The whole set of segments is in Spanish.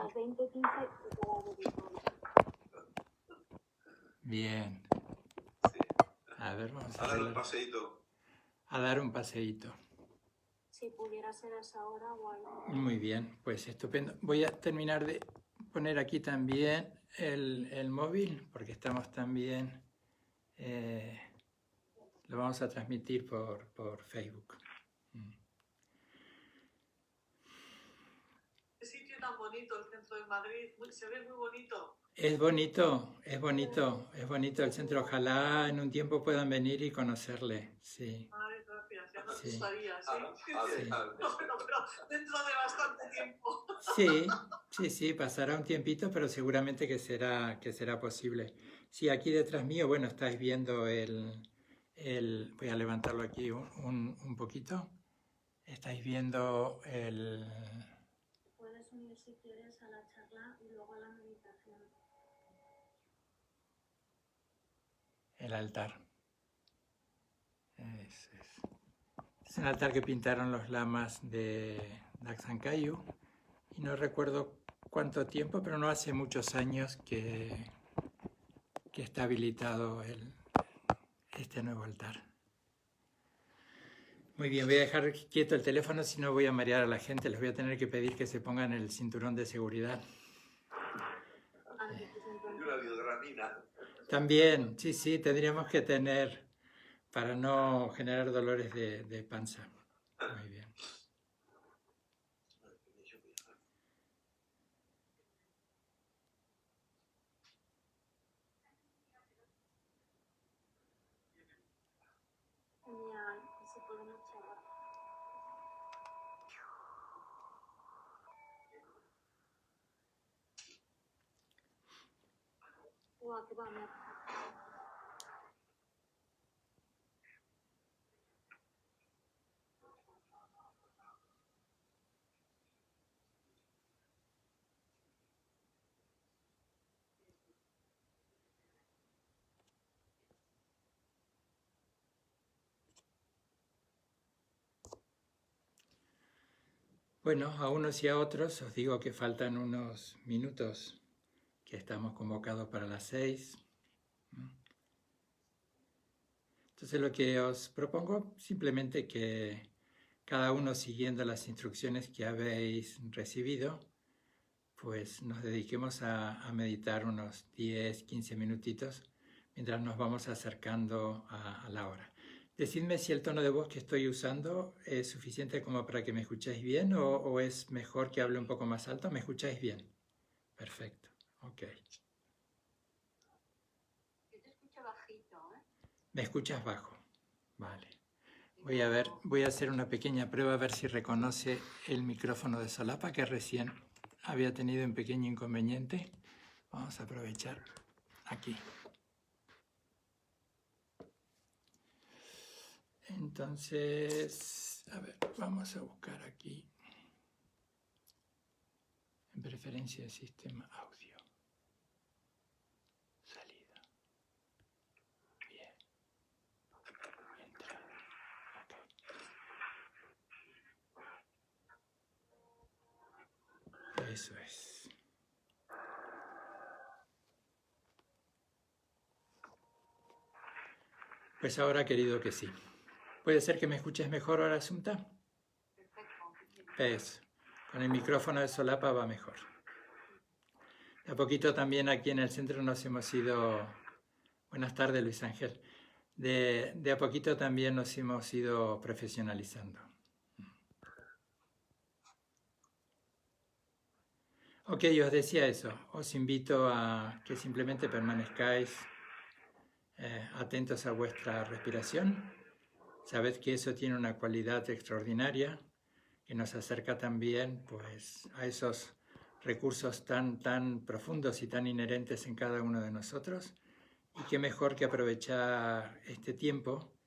las 20:15 y cada dedicado. Bien. Sí. A ver, vamos A dar un paseíto. a dar un paseíto. Si pudiera ser a esa hora, guay. Muy bien, pues estupendo. Voy a terminar de poner aquí también el móvil, porque estamos también, lo vamos a transmitir por Facebook. Qué sitio tan bonito el centro de Madrid, se ve muy bonito. Es bonito, es bonito, es bonito el centro. Ojalá en un tiempo puedan venir y conocerle. Sí, Ay, gracias, ya nos Sí. gustaría, ¿sí? Sí. No, pero dentro de bastante tiempo. sí, pasará un tiempito, pero seguramente que será posible. Sí, aquí detrás mío, bueno, estáis viendo voy a levantarlo aquí un poquito. Estáis viendo Puedes unir si quieres a la charla y luego a la meditación. el altar. Eso es. Es un altar que pintaron los lamas de Daksang Kayyu. Y no recuerdo cuánto tiempo, pero no hace muchos años que está habilitado este nuevo altar. Muy bien, voy a dejar quieto el teléfono, si no voy a marear a la gente. Les voy a tener que pedir que se pongan el cinturón de seguridad. Y una biodramina. También, sí, tendríamos que tener para no generar dolores de panza. Muy bien. Genial, y si podemos charlar. Guau, qué va, Bueno, a unos y a otros os digo que faltan unos minutos, que estamos convocados para las 6. Entonces lo que os propongo, simplemente que cada uno siguiendo las instrucciones que habéis recibido, pues nos dediquemos a meditar unos 10, 15 minutitos mientras nos vamos acercando a la hora. Decidme si el tono de voz que estoy usando es suficiente como para que me escuchéis bien o es mejor que hable un poco más alto. ¿Me escucháis bien? Perfecto, ok. Yo te escucho bajito, ¿eh? ¿Me escuchas bajo? Vale. Voy a hacer una pequeña prueba a ver si reconoce el micrófono de solapa, que recién había tenido un pequeño inconveniente. Vamos a aprovechar aquí. Entonces, a ver, vamos a buscar aquí en preferencia de sistema audio. Salida. Bien. Entrada. Ok. Eso es. Pues ahora, querido, que sí. ¿Puede ser que me escuches mejor ahora, Asunta? Eso. Con el micrófono de solapa va mejor. De a poquito también aquí en el centro nos hemos ido... Buenas tardes, Luis Ángel. De a poquito también nos hemos ido profesionalizando. Ok, os decía eso. Os invito a que simplemente permanezcáis atentos a vuestra respiración. Sabed que eso tiene una cualidad extraordinaria que nos acerca también pues, a esos recursos tan profundos y tan inherentes en cada uno de nosotros. Y qué mejor que aprovechar este tiempo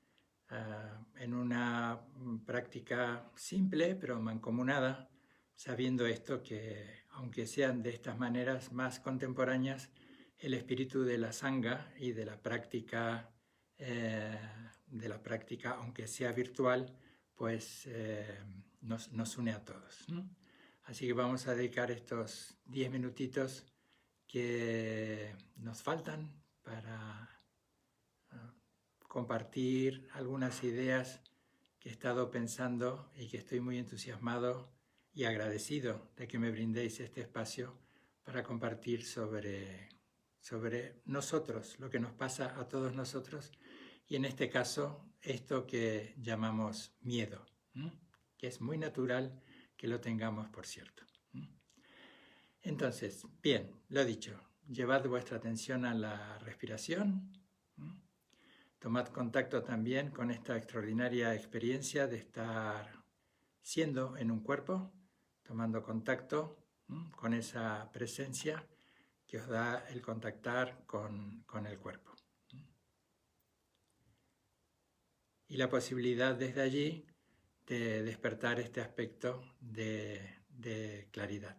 en una práctica simple pero mancomunada, sabiendo esto que, aunque sean de estas maneras más contemporáneas, el espíritu de la sangha y de la práctica, aunque sea virtual, pues nos une a todos, ¿no? Así que vamos a dedicar estos 10 minutitos que nos faltan para compartir algunas ideas que he estado pensando y que estoy muy entusiasmado y agradecido de que me brindéis este espacio para compartir sobre nosotros, lo que nos pasa a todos nosotros, y en este caso esto que llamamos miedo, que es muy natural que lo tengamos, por cierto. Entonces, bien, lo dicho, llevad vuestra atención a la respiración, tomad contacto también con esta extraordinaria experiencia de estar siendo en un cuerpo, tomando contacto con esa presencia que os da el contactar con el cuerpo. Y la posibilidad desde allí de despertar este aspecto de claridad.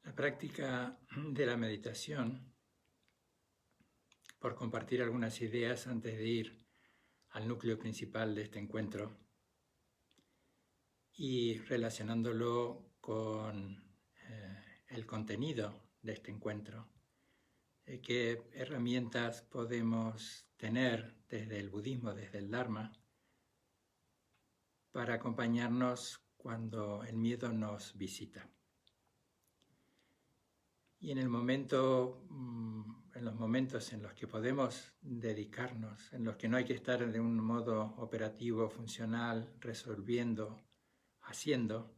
La práctica de la meditación, por compartir algunas ideas antes de ir al núcleo principal de este encuentro y relacionándolo con el contenido de este encuentro, qué herramientas podemos tener desde el budismo, desde el Dharma, para acompañarnos cuando el miedo nos visita. Y en los momentos en los que podemos dedicarnos, en los que no hay que estar de un modo operativo, funcional, resolviendo, haciendo,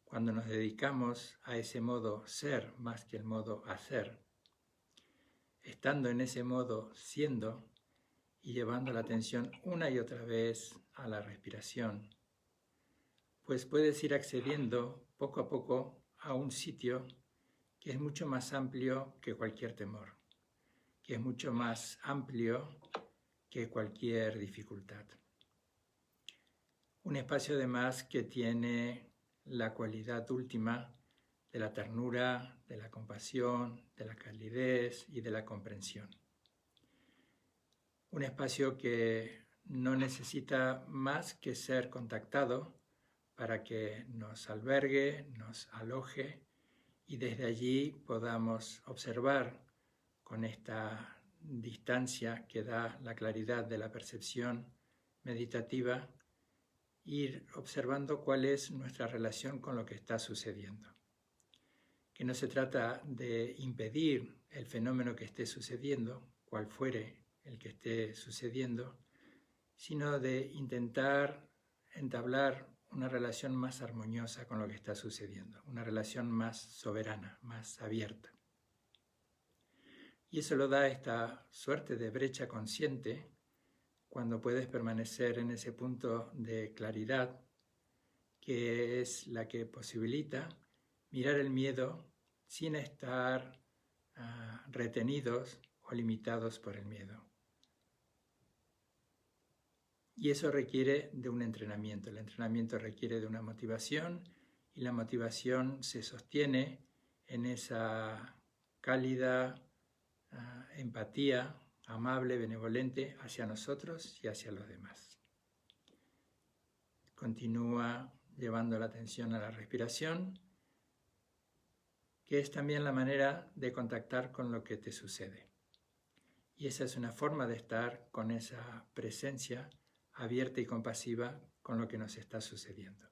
cuando nos dedicamos a ese modo ser más que el modo hacer, estando en ese modo siendo y llevando la atención una y otra vez a la respiración, pues puedes ir accediendo poco a poco a un sitio que es mucho más amplio que cualquier temor, que es mucho más amplio que cualquier dificultad. Un espacio además que tiene la cualidad última de la ternura, de la compasión, de la calidez y de la comprensión. Un espacio que no necesita más que ser contactado para que nos albergue, nos aloje y desde allí podamos observar con esta distancia que da la claridad de la percepción meditativa, ir observando cuál es nuestra relación con lo que está sucediendo. Que no se trata de impedir el fenómeno que esté sucediendo, cual fuere el que esté sucediendo, sino de intentar entablar una relación más armoniosa con lo que está sucediendo, una relación más soberana, más abierta. Y eso lo da esta suerte de brecha consciente cuando puedes permanecer en ese punto de claridad que es la que posibilita mirar el miedo sin estar retenidos o limitados por el miedo. Y eso requiere de un entrenamiento. El entrenamiento requiere de una motivación y la motivación se sostiene en esa cálida empatía amable, benevolente hacia nosotros y hacia los demás. Continúa llevando la atención a la respiración, que es también la manera de contactar con lo que te sucede. Y esa es una forma de estar con esa presencia abierta y compasiva con lo que nos está sucediendo.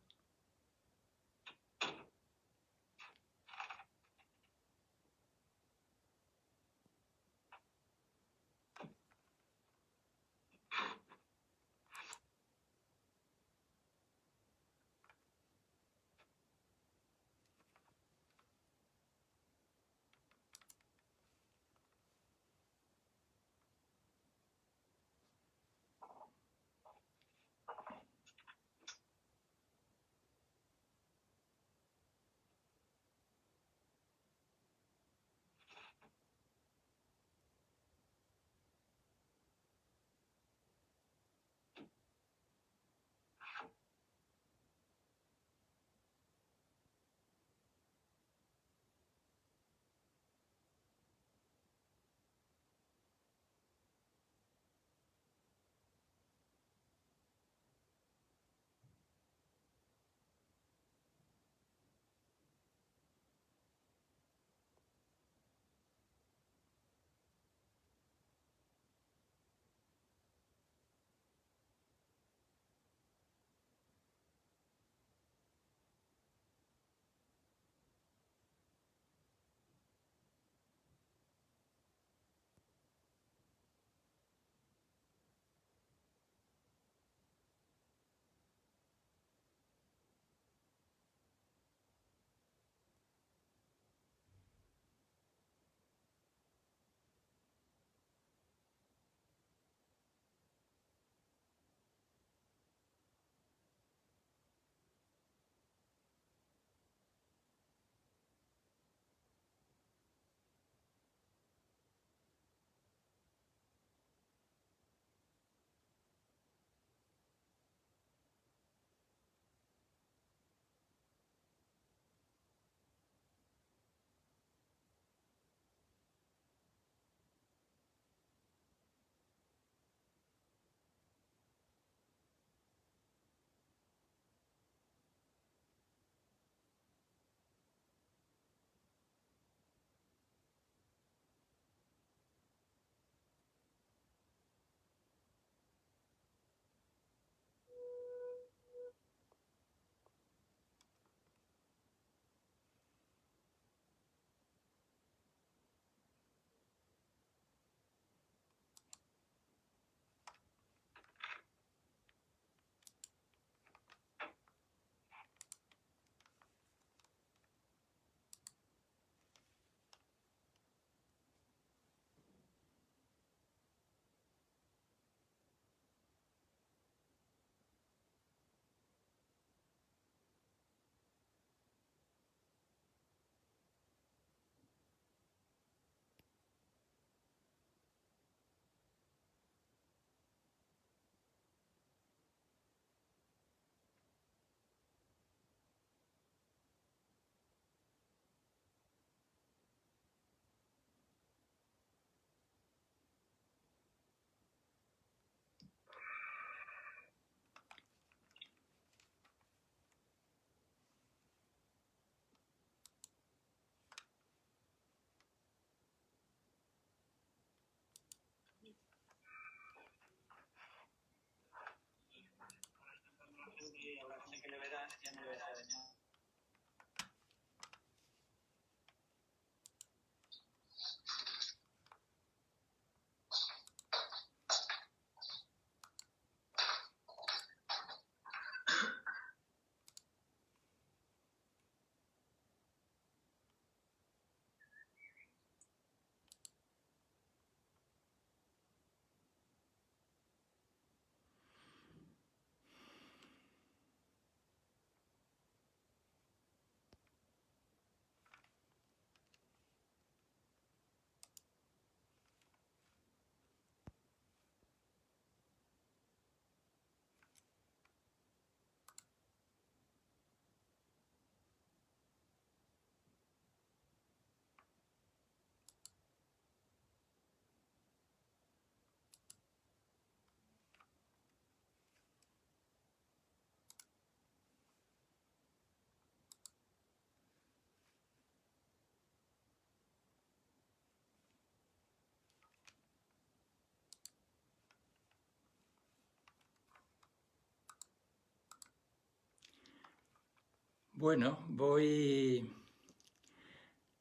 Bueno, voy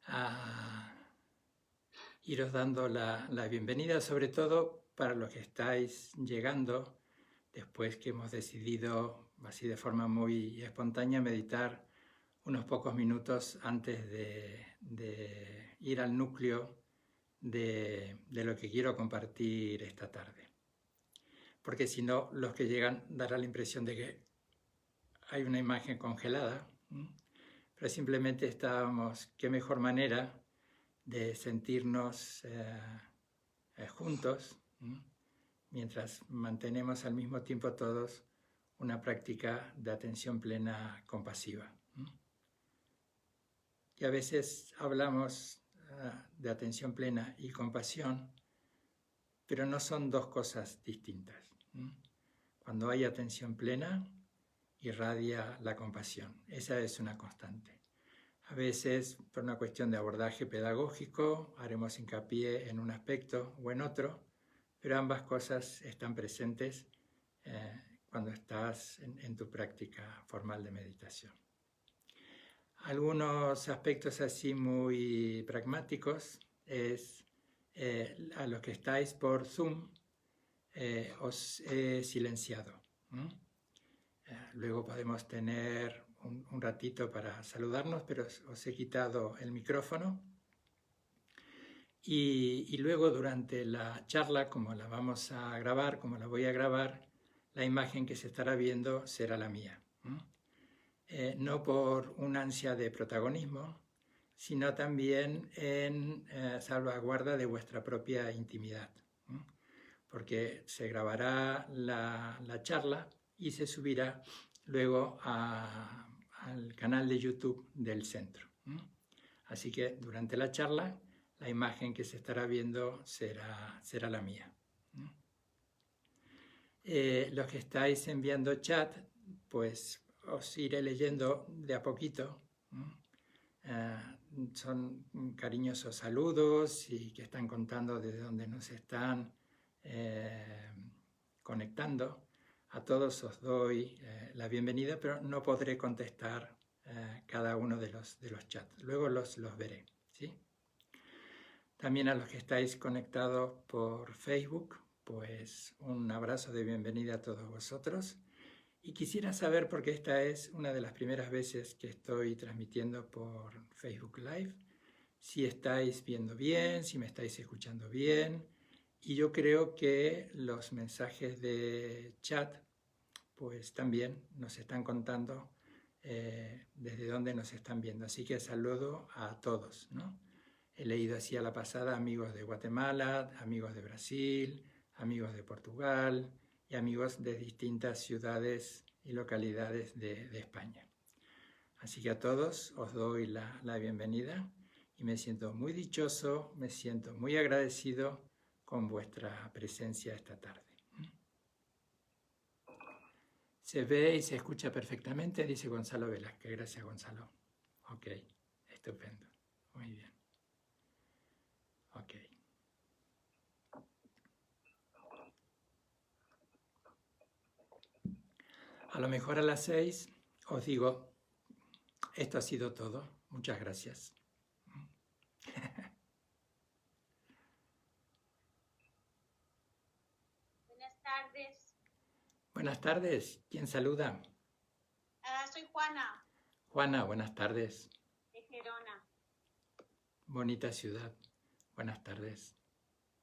a iros dando la bienvenida, sobre todo para los que estáis llegando después que hemos decidido, así de forma muy espontánea, meditar unos pocos minutos antes de ir al núcleo de lo que quiero compartir esta tarde. Porque si no, los que llegan dará la impresión de que hay una imagen congelada, pero simplemente estábamos, qué mejor manera de sentirnos juntos, mientras mantenemos al mismo tiempo todos una práctica de atención plena compasiva. Y a veces hablamos de atención plena y compasión, pero no son dos cosas distintas. Cuando hay atención plena, irradia la compasión. Esa es una constante. A veces, por una cuestión de abordaje pedagógico, haremos hincapié en un aspecto o en otro, pero ambas cosas están presentes cuando estás en tu práctica formal de meditación. Algunos aspectos así muy pragmáticos es a los que estáis por Zoom os he silenciado. Luego podemos tener un ratito para saludarnos, pero os he quitado el micrófono. Y luego durante la charla, como la vamos a grabar, como la voy a grabar, la imagen que se estará viendo será la mía. No por una ansia de protagonismo, sino también en salvaguarda de vuestra propia intimidad. Porque se grabará la charla y se subirá luego al canal de YouTube del centro. Así que durante la charla, la imagen que se estará viendo será la mía. Los que estáis enviando chat, pues os iré leyendo de a poquito. Son cariñosos saludos y que están contando desde dónde nos están conectando. A todos os doy la bienvenida, pero no podré contestar cada uno de los chats. Luego los veré, ¿sí? También a los que estáis conectados por Facebook, pues un abrazo de bienvenida a todos vosotros. Y quisiera saber, porque esta es una de las primeras veces que estoy transmitiendo por Facebook Live, si estáis viendo bien, si me estáis escuchando bien. Y yo creo que los mensajes de chat, pues también nos están contando desde dónde nos están viendo. Así que saludo a todos, ¿no? He leído así a la pasada amigos de Guatemala, amigos de Brasil, amigos de Portugal y amigos de distintas ciudades y localidades de España. Así que a todos os doy la bienvenida y me siento muy dichoso, me siento muy agradecido con vuestra presencia esta tarde. Se ve y se escucha perfectamente, dice Gonzalo Velázquez. Gracias, Gonzalo. Ok, estupendo. Muy bien. Ok. A lo mejor a las 6 os digo, esto ha sido todo. Muchas gracias. Buenas tardes. Buenas tardes. ¿Quién saluda? Soy Juana. Juana, buenas tardes. De Gerona. Bonita ciudad. Buenas tardes.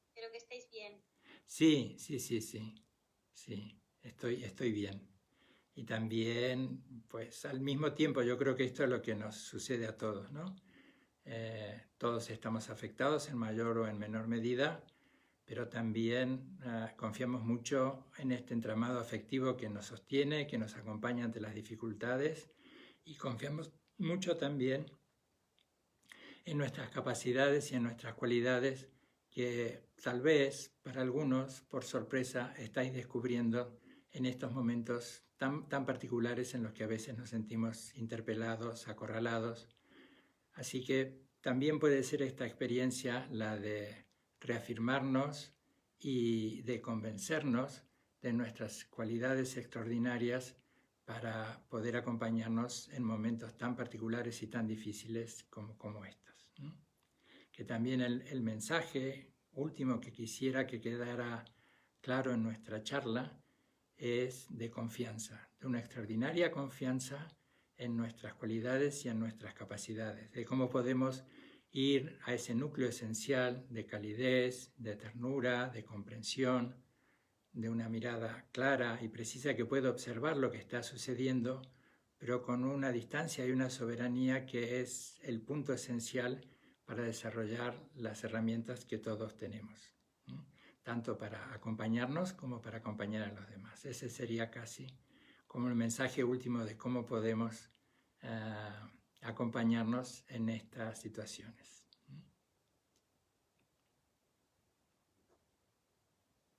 Espero que estéis bien. Sí, estoy bien. Y también, pues al mismo tiempo, yo creo que esto es lo que nos sucede a todos, ¿no? Todos estamos afectados en mayor o en menor medida, pero también confiamos mucho en este entramado afectivo que nos sostiene, que nos acompaña ante las dificultades, y confiamos mucho también en nuestras capacidades y en nuestras cualidades que tal vez para algunos, por sorpresa, estáis descubriendo en estos momentos tan particulares en los que a veces nos sentimos interpelados, acorralados. Así que también puede ser esta experiencia la de reafirmarnos y de convencernos de nuestras cualidades extraordinarias para poder acompañarnos en momentos tan particulares y tan difíciles como estos, ¿no? Que también el mensaje último que quisiera que quedara claro en nuestra charla es de confianza, de una extraordinaria confianza en nuestras cualidades y en nuestras capacidades, de cómo podemos ir a ese núcleo esencial de calidez, de ternura, de comprensión, de una mirada clara y precisa que puede observar lo que está sucediendo, pero con una distancia y una soberanía que es el punto esencial para desarrollar las herramientas que todos tenemos, ¿no? Tanto para acompañarnos como para acompañar a los demás. Ese sería casi como el mensaje último de cómo podemos acompañarnos en estas situaciones.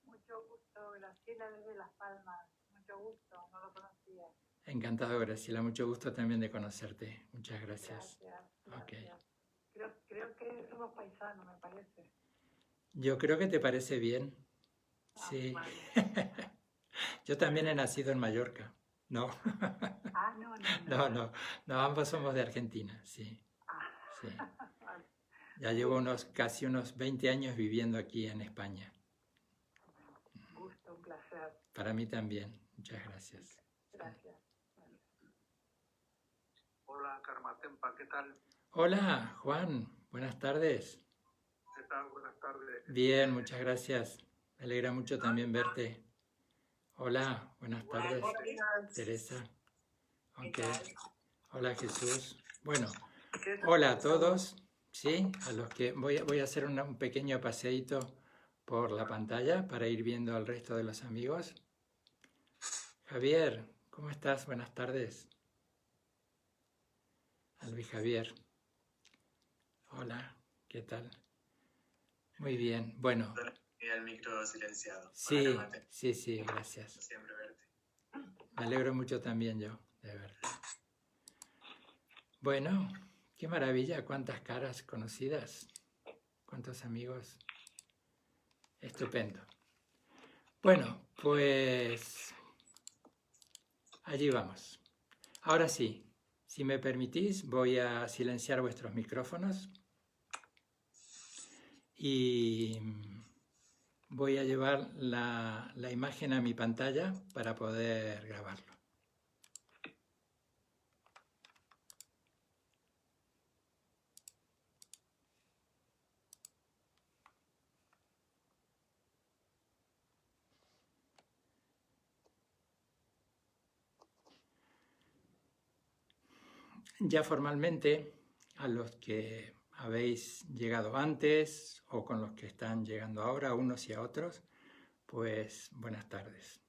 Mucho gusto, Graciela desde Las Palmas. Mucho gusto, no lo conocía. Encantado, Graciela. Mucho gusto también de conocerte. Muchas gracias. Gracias. Okay. Creo que somos paisanos, me parece. Yo creo que te parece bien. Sí. Vale. Yo también he nacido en Mallorca. No. No, ambos somos de Argentina, sí. Sí. Vale. Ya llevo casi unos 20 años viviendo aquí en España. Un gusto, un placer. Para mí también. Muchas gracias. Gracias. Hola, Karmatempa, ¿qué tal? Hola, Juan. Buenas tardes. ¿Qué tal? Buenas tardes. Bien, muchas gracias. Me alegra mucho también verte. Hola, buenas tardes. Teresa. Ok. Hola, Jesús. Bueno, hola a todos. Sí, a los que voy a hacer un pequeño paseíto por la pantalla para ir viendo al resto de los amigos. Javier, ¿cómo estás? Buenas tardes. Albi Javier. Hola, ¿qué tal? Muy bien, bueno. El micro silenciado. Sí, sí, gracias. Siempre verte. Me alegro mucho también yo de verte. Bueno, qué maravilla, cuántas caras conocidas, cuántos amigos. Estupendo. Bueno, pues allí vamos. Ahora sí, si me permitís, voy a silenciar vuestros micrófonos y voy a llevar la imagen a mi pantalla para poder grabarlo. Ya formalmente, a los que habéis llegado antes o con los que están llegando ahora, a unos y a otros, pues buenas tardes.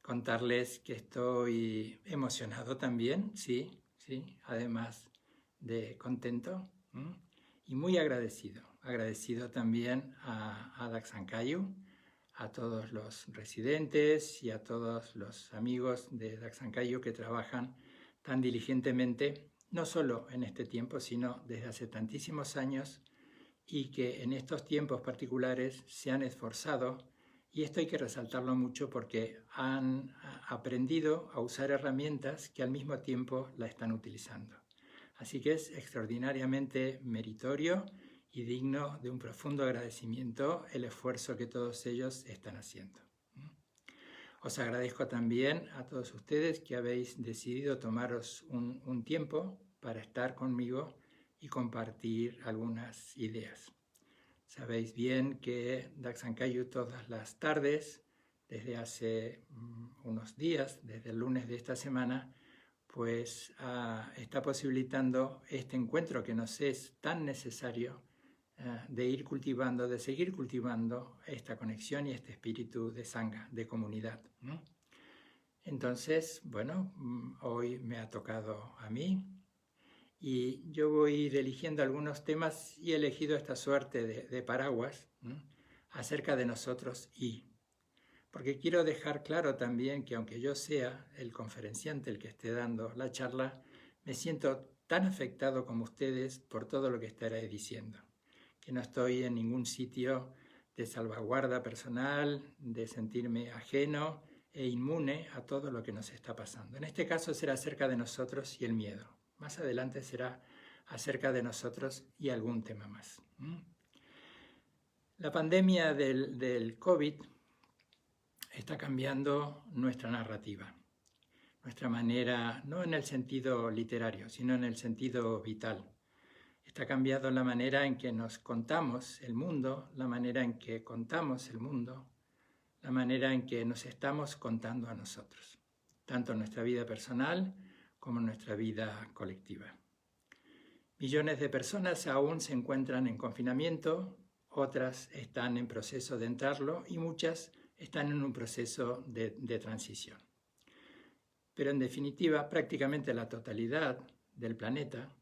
Contarles que estoy emocionado también, sí, además de contento, y muy agradecido también a Daxankayu, a todos los residentes y a todos los amigos de Daxankayu que trabajan tan diligentemente, no solo en este tiempo, sino desde hace tantísimos años, y que en estos tiempos particulares se han esforzado, y esto hay que resaltarlo mucho porque han aprendido a usar herramientas que al mismo tiempo la están utilizando. Así que es extraordinariamente meritorio y digno de un profundo agradecimiento el esfuerzo que todos ellos están haciendo. Os agradezco también a todos ustedes que habéis decidido tomaros un tiempo para estar conmigo y compartir algunas ideas. Sabéis bien que Daxankayu todas las tardes, desde hace unos días, desde el lunes de esta semana, pues está posibilitando este encuentro que nos es tan necesario de ir cultivando, de seguir cultivando esta conexión y este espíritu de sangha, de comunidad, ¿no? Entonces, bueno, hoy me ha tocado a mí y yo voy a ir eligiendo algunos temas y he elegido esta suerte de paraguas, ¿no?, acerca de nosotros porque quiero dejar claro también que aunque yo sea el conferenciante el que esté dando la charla, me siento tan afectado como ustedes por todo lo que estaré diciendo, que no estoy en ningún sitio de salvaguarda personal, de sentirme ajeno. e inmune a todo lo que nos está pasando. En este caso será acerca de nosotros y el miedo. Más adelante será acerca de nosotros y algún tema más. La pandemia del COVID está cambiando nuestra narrativa, nuestra manera, no en el sentido literario, sino en el sentido vital. Está cambiando la manera en que nos contamos el mundo, la manera en que contamos el mundo, la manera en que nos estamos contando a nosotros, tanto en nuestra vida personal como en nuestra vida colectiva. Millones de personas aún se encuentran en confinamiento, otras están en proceso de entrarlo y muchas están en un proceso de transición. Pero en definitiva, prácticamente la totalidad del planeta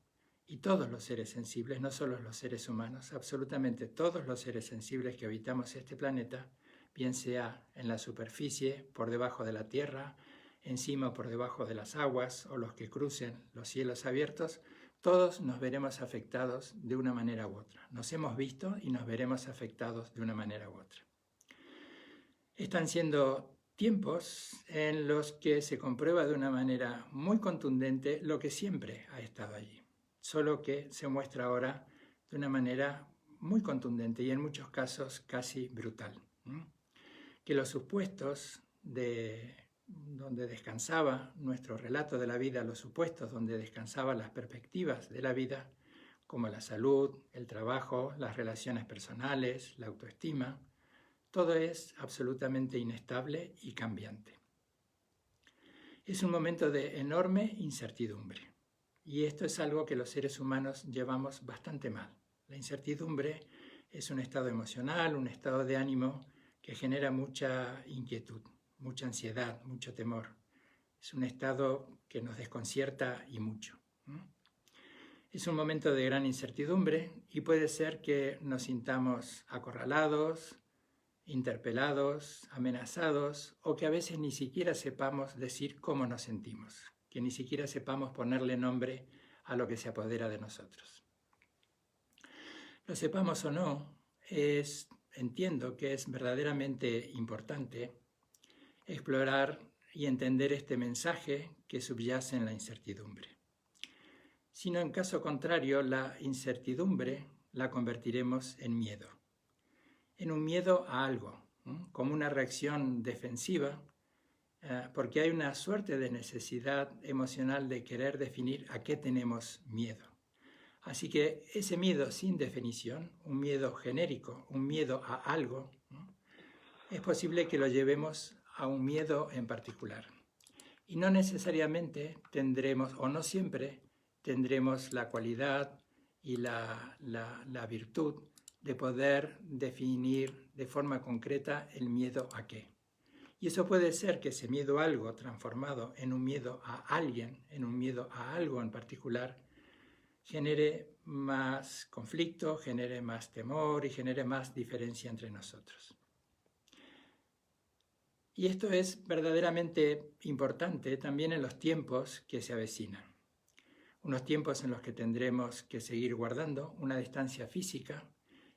y todos los seres sensibles, no solo los seres humanos, absolutamente todos los seres sensibles que habitamos este planeta, bien sea en la superficie, por debajo de la tierra, encima o por debajo de las aguas, o los que crucen los cielos abiertos, todos nos veremos afectados de una manera u otra. Nos hemos visto y nos veremos afectados de una manera u otra. Están siendo tiempos en los que se comprueba de una manera muy contundente lo que siempre ha estado allí, solo que se muestra ahora de una manera muy contundente y en muchos casos casi brutal. Que los supuestos de donde descansaba nuestro relato de la vida, los supuestos donde descansaban las perspectivas de la vida, como la salud, el trabajo, las relaciones personales, la autoestima, todo es absolutamente inestable y cambiante. Es un momento de enorme incertidumbre y esto es algo que los seres humanos llevamos bastante mal. La incertidumbre es un estado emocional, un estado de ánimo que genera mucha inquietud, mucha ansiedad, mucho temor. Es un estado que nos desconcierta y mucho. Es un momento de gran incertidumbre y puede ser que nos sintamos acorralados, interpelados, amenazados o que a veces ni siquiera sepamos decir cómo nos sentimos, que ni siquiera sepamos ponerle nombre a lo que se apodera de nosotros. Lo sepamos o no, entiendo que es verdaderamente importante explorar y entender este mensaje que subyace en la incertidumbre. Sino en caso contrario, la incertidumbre la convertiremos en miedo. En un miedo a algo, como una reacción defensiva, porque hay una suerte de necesidad emocional de querer definir a qué tenemos miedo. Así que ese miedo sin definición, un miedo genérico, un miedo a algo, es posible que lo llevemos a un miedo en particular. Y no necesariamente tendremos, o no siempre, tendremos la cualidad y la virtud de poder definir de forma concreta el miedo a qué. Y eso puede ser que ese miedo a algo transformado en un miedo a alguien, en un miedo a algo en particular, genere más conflicto, genere más temor y genere más diferencia entre nosotros. Y esto es verdaderamente importante también en los tiempos que se avecinan. Unos tiempos en los que tendremos que seguir guardando una distancia física.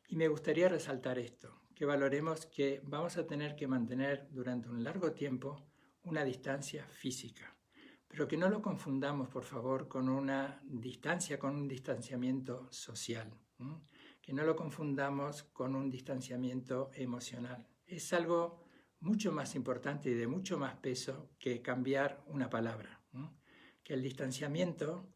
Y me gustaría resaltar esto, que valoremos que vamos a tener que mantener durante un largo tiempo una distancia física, pero que no lo confundamos, por favor, con una distancia, con un distanciamiento social, que no lo confundamos con un distanciamiento emocional. Es algo mucho más importante y de mucho más peso que cambiar una palabra, que el distanciamiento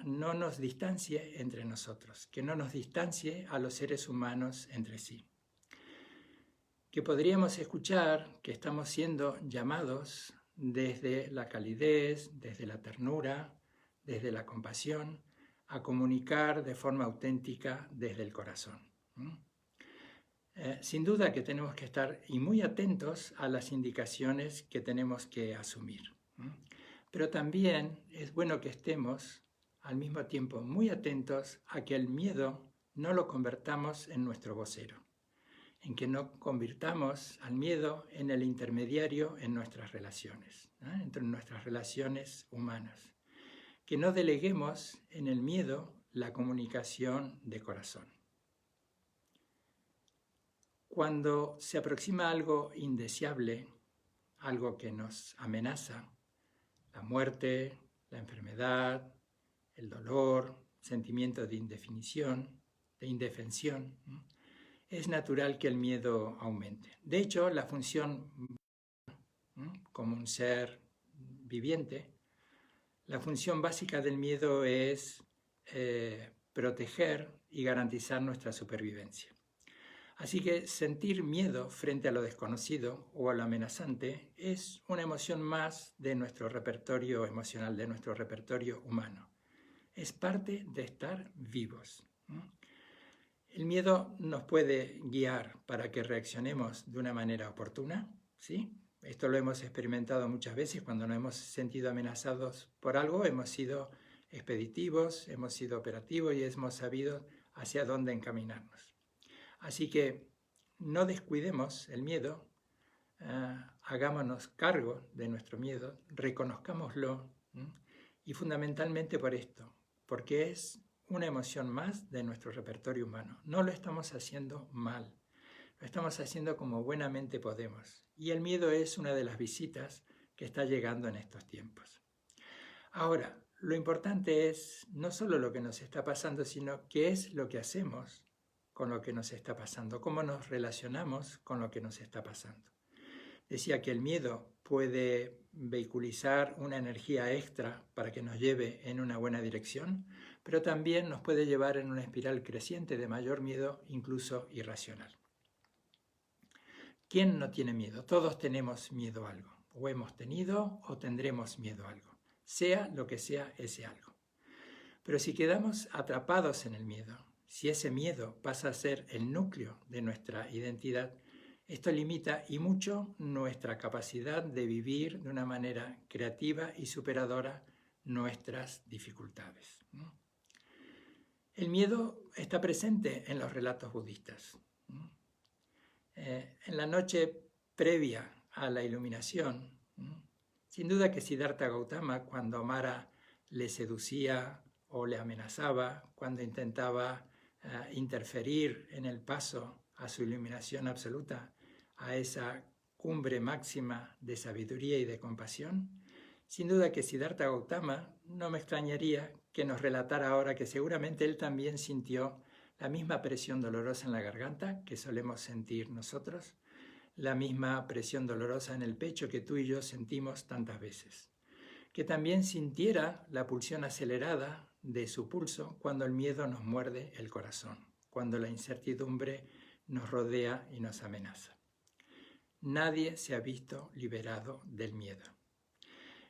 no nos distancie entre nosotros, que no nos distancie a los seres humanos entre sí. Que podríamos escuchar que estamos siendo llamados desde la calidez, desde la ternura, desde la compasión, a comunicar de forma auténtica desde el corazón. Sin duda que tenemos que estar y muy atentos a las indicaciones que tenemos que asumir. Pero también es bueno que estemos al mismo tiempo muy atentos a que el miedo no lo convertamos en nuestro vocero, en que no convirtamos al miedo en el intermediario en nuestras relaciones, entre nuestras relaciones humanas, que no deleguemos en el miedo la comunicación de corazón. Cuando se aproxima algo indeseable, algo que nos amenaza, la muerte, la enfermedad, el dolor, sentimientos de indefinición, de indefensión, es natural que el miedo aumente. De hecho, la función como un ser viviente, la función básica del miedo es proteger y garantizar nuestra supervivencia. Así que sentir miedo frente a lo desconocido o a lo amenazante es una emoción más de nuestro repertorio emocional, de nuestro repertorio humano. Es parte de estar vivos. El miedo nos puede guiar para que reaccionemos de una manera oportuna, ¿sí? Esto lo hemos experimentado muchas veces cuando nos hemos sentido amenazados por algo, hemos sido expeditivos, hemos sido operativos y hemos sabido hacia dónde encaminarnos. Así que no descuidemos el miedo, hagámonos cargo de nuestro miedo, reconozcámoslo y fundamentalmente por esto, porque es una emoción más de nuestro repertorio humano. No lo estamos haciendo mal, lo estamos haciendo como buenamente podemos. Y el miedo es una de las visitas que está llegando en estos tiempos. Ahora, lo importante es no solo lo que nos está pasando, sino qué es lo que hacemos con lo que nos está pasando, cómo nos relacionamos con lo que nos está pasando. Decía que el miedo puede vehiculizar una energía extra para que nos lleve en una buena dirección, pero también nos puede llevar en una espiral creciente de mayor miedo, incluso irracional. ¿Quién no tiene miedo? Todos tenemos miedo a algo, o hemos tenido o tendremos miedo a algo, sea lo que sea ese algo. Pero si quedamos atrapados en el miedo, si ese miedo pasa a ser el núcleo de nuestra identidad, esto limita y mucho nuestra capacidad de vivir de una manera creativa y superadora nuestras dificultades. El miedo está presente en los relatos budistas. En la noche previa a la iluminación, sin duda que Siddhartha Gautama, cuando Mara le seducía o le amenazaba, cuando intentaba interferir en el paso a su iluminación absoluta, a esa cumbre máxima de sabiduría y de compasión, sin duda que Siddhartha Gautama no me extrañaría que nos relatara ahora que seguramente él también sintió la misma presión dolorosa en la garganta que solemos sentir nosotros, la misma presión dolorosa en el pecho que tú y yo sentimos tantas veces. Que también sintiera la pulsión acelerada de su pulso cuando el miedo nos muerde el corazón, cuando la incertidumbre nos rodea y nos amenaza. Nadie se ha visto liberado del miedo.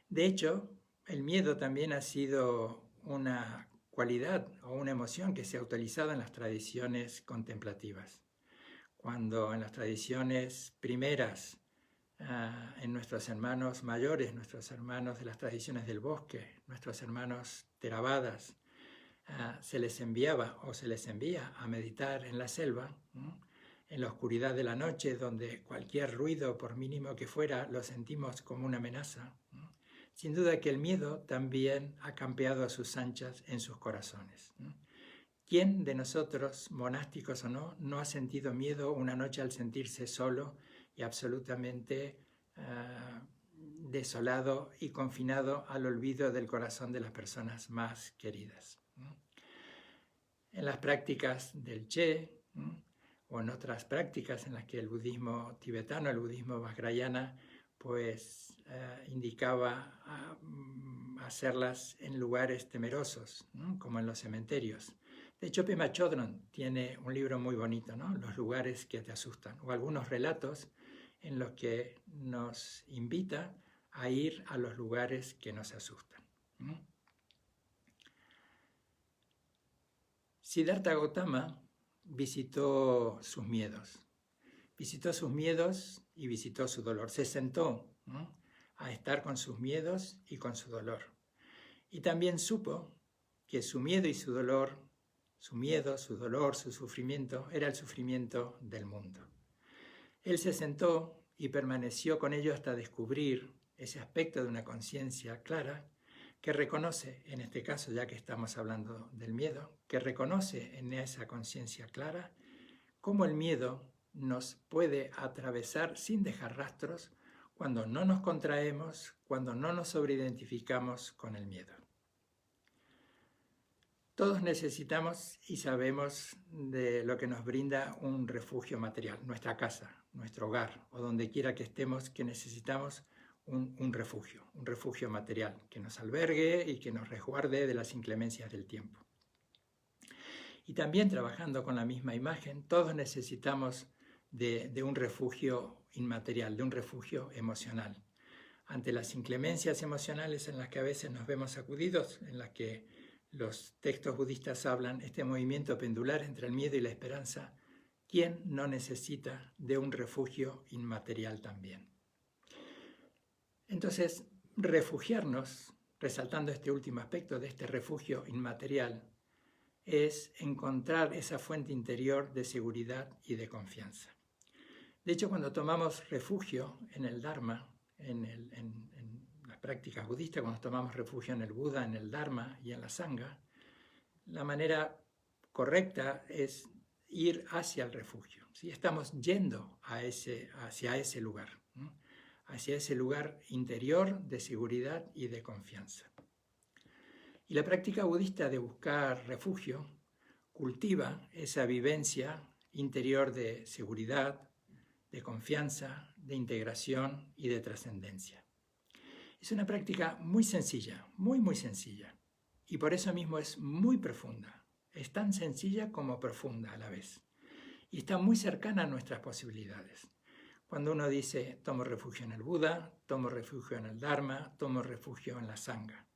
De hecho, el miedo también ha sido una cualidad o una emoción que se ha utilizado en las tradiciones contemplativas. Cuando en las tradiciones primeras, en nuestros hermanos mayores, nuestros hermanos de las tradiciones del bosque, nuestros hermanos Theravadas, se les enviaba o se les envía a meditar en la selva, en la oscuridad de la noche, donde cualquier ruido, por mínimo que fuera, lo sentimos como una amenaza. Sin duda que el miedo también ha campeado a sus anchas en sus corazones. ¿Quién de nosotros, monásticos o no, no ha sentido miedo una noche al sentirse solo y absolutamente desolado y confinado al olvido del corazón de las personas más queridas? En las prácticas del Che, o en otras prácticas en las que el budismo tibetano, el budismo vajrayana, pues indicaba hacerlas en lugares temerosos, como en los cementerios. De hecho, Pema Chodron tiene un libro muy bonito, ¿no? Los lugares que te asustan, o algunos relatos en los que nos invita a ir a los lugares que nos asustan. Siddhartha Gautama visitó sus miedos y visitó su dolor. Se sentó a estar con sus miedos y con su dolor. Y también supo que su miedo y su dolor, su miedo, su dolor, su sufrimiento, era el sufrimiento del mundo. Él se sentó y permaneció con ello hasta descubrir ese aspecto de una conciencia clara que reconoce, en este caso ya que estamos hablando del miedo, que reconoce en esa conciencia clara cómo el miedo nos puede atravesar sin dejar rastros cuando no nos contraemos, cuando no nos sobreidentificamos con el miedo. Todos necesitamos y sabemos de lo que nos brinda un refugio material, nuestra casa, nuestro hogar o donde quiera que estemos, que necesitamos un refugio material que nos albergue y que nos resguarde de las inclemencias del tiempo. Y también trabajando con la misma imagen, todos necesitamos de un refugio inmaterial, de un refugio emocional. Ante las inclemencias emocionales en las que a veces nos vemos sacudidos, en las que los textos budistas hablan, este movimiento pendular entre el miedo y la esperanza, ¿quién no necesita de un refugio inmaterial también? Entonces, refugiarnos, resaltando este último aspecto de este refugio inmaterial, es encontrar esa fuente interior de seguridad y de confianza. De hecho, cuando tomamos refugio en el Dharma, en las prácticas budistas, cuando tomamos refugio en el Buda, en el Dharma y en la Sangha, la manera correcta es ir hacia el refugio. ¿Sí? Estamos yendo hacia ese lugar, ¿no? Hacia ese lugar interior de seguridad y de confianza. Y la práctica budista de buscar refugio cultiva esa vivencia interior de seguridad, de confianza, de integración y de trascendencia. Es una práctica muy sencilla, muy sencilla, y por eso mismo es muy profunda. Es tan sencilla como profunda a la vez, y está muy cercana a nuestras posibilidades. Cuando uno dice, tomo refugio en el Buda, tomo refugio en el Dharma, tomo refugio en la Sangha,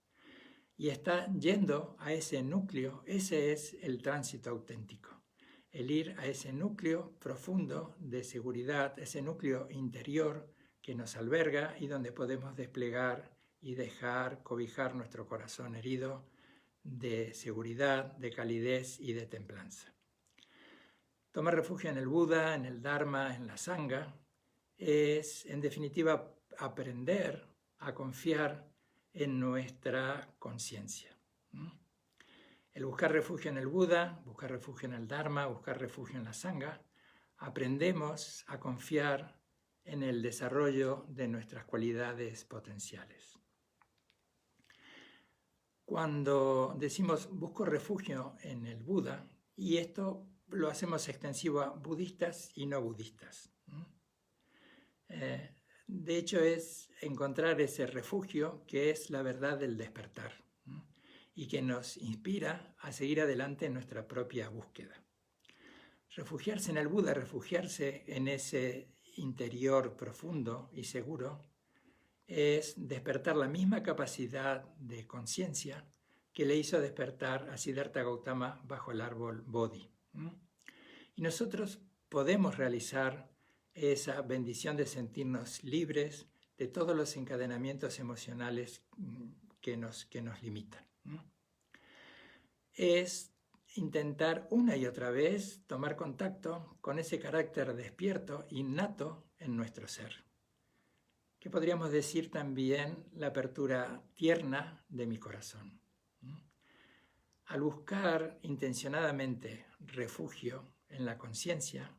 y está yendo a ese núcleo, ese es el tránsito auténtico. El ir a ese núcleo profundo de seguridad, ese núcleo interior que nos alberga y donde podemos desplegar y dejar cobijar nuestro corazón herido de seguridad, de calidez y de templanza. Tomar refugio en el Buda, en el Dharma, en la Sangha, es en definitiva aprender a confiar en nuestra conciencia. El buscar refugio en el Buda, buscar refugio en el Dharma, buscar refugio en la Sangha, aprendemos a confiar en el desarrollo de nuestras cualidades potenciales. Cuando decimos busco refugio en el Buda, y esto lo hacemos extensivo a budistas y no budistas. De hecho, es encontrar ese refugio que es la verdad del despertar y que nos inspira a seguir adelante en nuestra propia búsqueda. Refugiarse en el Buda, refugiarse en ese interior profundo y seguro, es despertar la misma capacidad de conciencia que le hizo despertar a Siddhartha Gautama bajo el árbol Bodhi. Y nosotros podemos realizar esa bendición de sentirnos libres de todos los encadenamientos emocionales que nos limitan. Es intentar una y otra vez tomar contacto con ese carácter despierto, innato en nuestro ser, que podríamos decir también la apertura tierna de mi corazón. Al buscar intencionadamente refugio en la conciencia,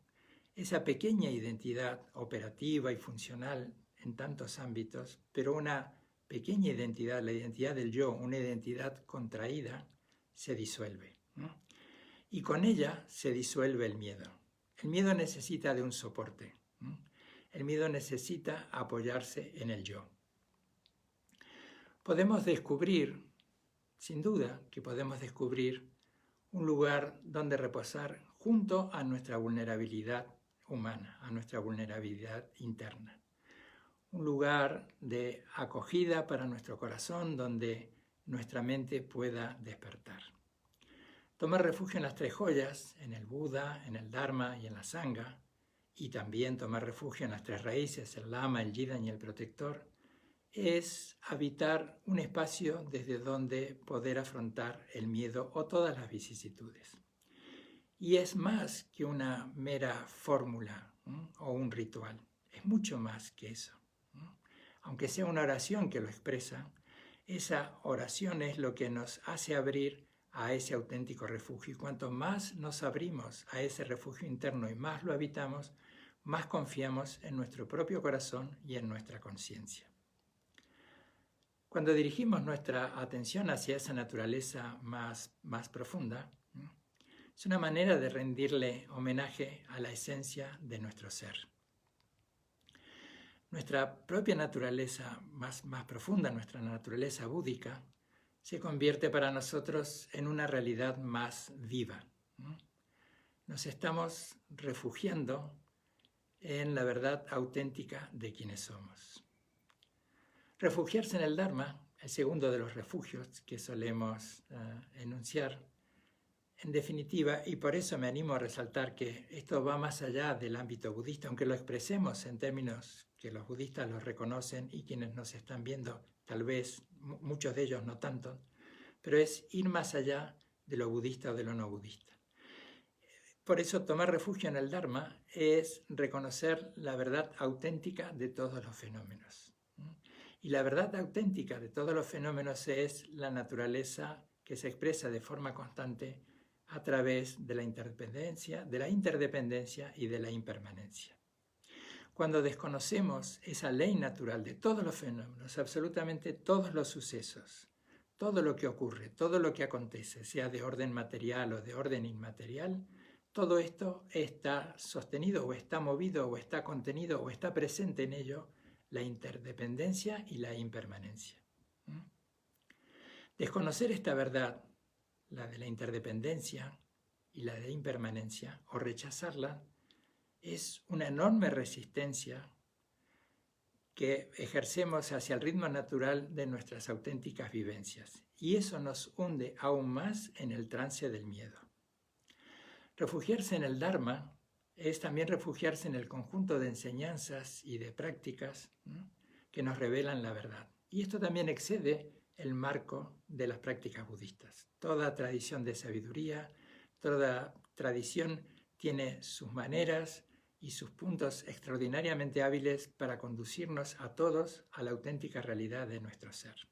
esa pequeña identidad operativa y funcional en tantos ámbitos, pero una pequeña identidad, la identidad del yo, una identidad contraída, se disuelve. Y con ella se disuelve el miedo. El miedo necesita de un soporte. El miedo necesita apoyarse en el yo. Podemos descubrir, sin duda, que podemos descubrir un lugar donde reposar junto a nuestra vulnerabilidad humana, a nuestra vulnerabilidad interna. Un lugar de acogida para nuestro corazón donde nuestra mente pueda despertar. Tomar refugio en las tres joyas, en el Buda, en el Dharma y en la Sangha, y también tomar refugio en las tres raíces, el Lama, el Yidan y el Protector, es habitar un espacio desde donde poder afrontar el miedo o todas las vicisitudes. Y es más que una mera fórmula o un ritual, es mucho más que eso. Aunque sea una oración que lo expresa, esa oración es lo que nos hace abrir a ese auténtico refugio. Y cuanto más nos abrimos a ese refugio interno y más lo habitamos, más confiamos en nuestro propio corazón y en nuestra conciencia. Cuando dirigimos nuestra atención hacia esa naturaleza más profunda, es una manera de rendirle homenaje a la esencia de nuestro ser. Nuestra propia naturaleza más profunda, nuestra naturaleza búdica, se convierte para nosotros en una realidad más viva. Nos estamos refugiando en la verdad auténtica de quienes somos. Refugiarse en el Dharma, el segundo de los refugios que solemos enunciar, en definitiva, y por eso me animo a resaltar que esto va más allá del ámbito budista, aunque lo expresemos en términos que los budistas los reconocen y quienes nos están viendo, tal vez muchos de ellos no tanto, pero es ir más allá de lo budista o de lo no budista. Por eso tomar refugio en el Dharma es reconocer la verdad auténtica de todos los fenómenos. Y la verdad auténtica de todos los fenómenos es la naturaleza que se expresa de forma constante a través de la interdependencia y de la impermanencia. Cuando desconocemos esa ley natural de todos los fenómenos, absolutamente todos los sucesos, todo lo que ocurre, todo lo que acontece, sea de orden material o de orden inmaterial, todo esto está sostenido o está movido o está contenido o está presente en ello la interdependencia y la impermanencia. Desconocer esta verdad, la de la interdependencia y la de impermanencia, o rechazarla, es una enorme resistencia que ejercemos hacia el ritmo natural de nuestras auténticas vivencias. Y eso nos hunde aún más en el trance del miedo. Refugiarse en el Dharma es también refugiarse en el conjunto de enseñanzas y de prácticas que nos revelan la verdad. Y esto también excede el marco de las prácticas budistas. Toda tradición de sabiduría, toda tradición tiene sus maneras y sus puntos extraordinariamente hábiles para conducirnos a todos a la auténtica realidad de nuestro ser.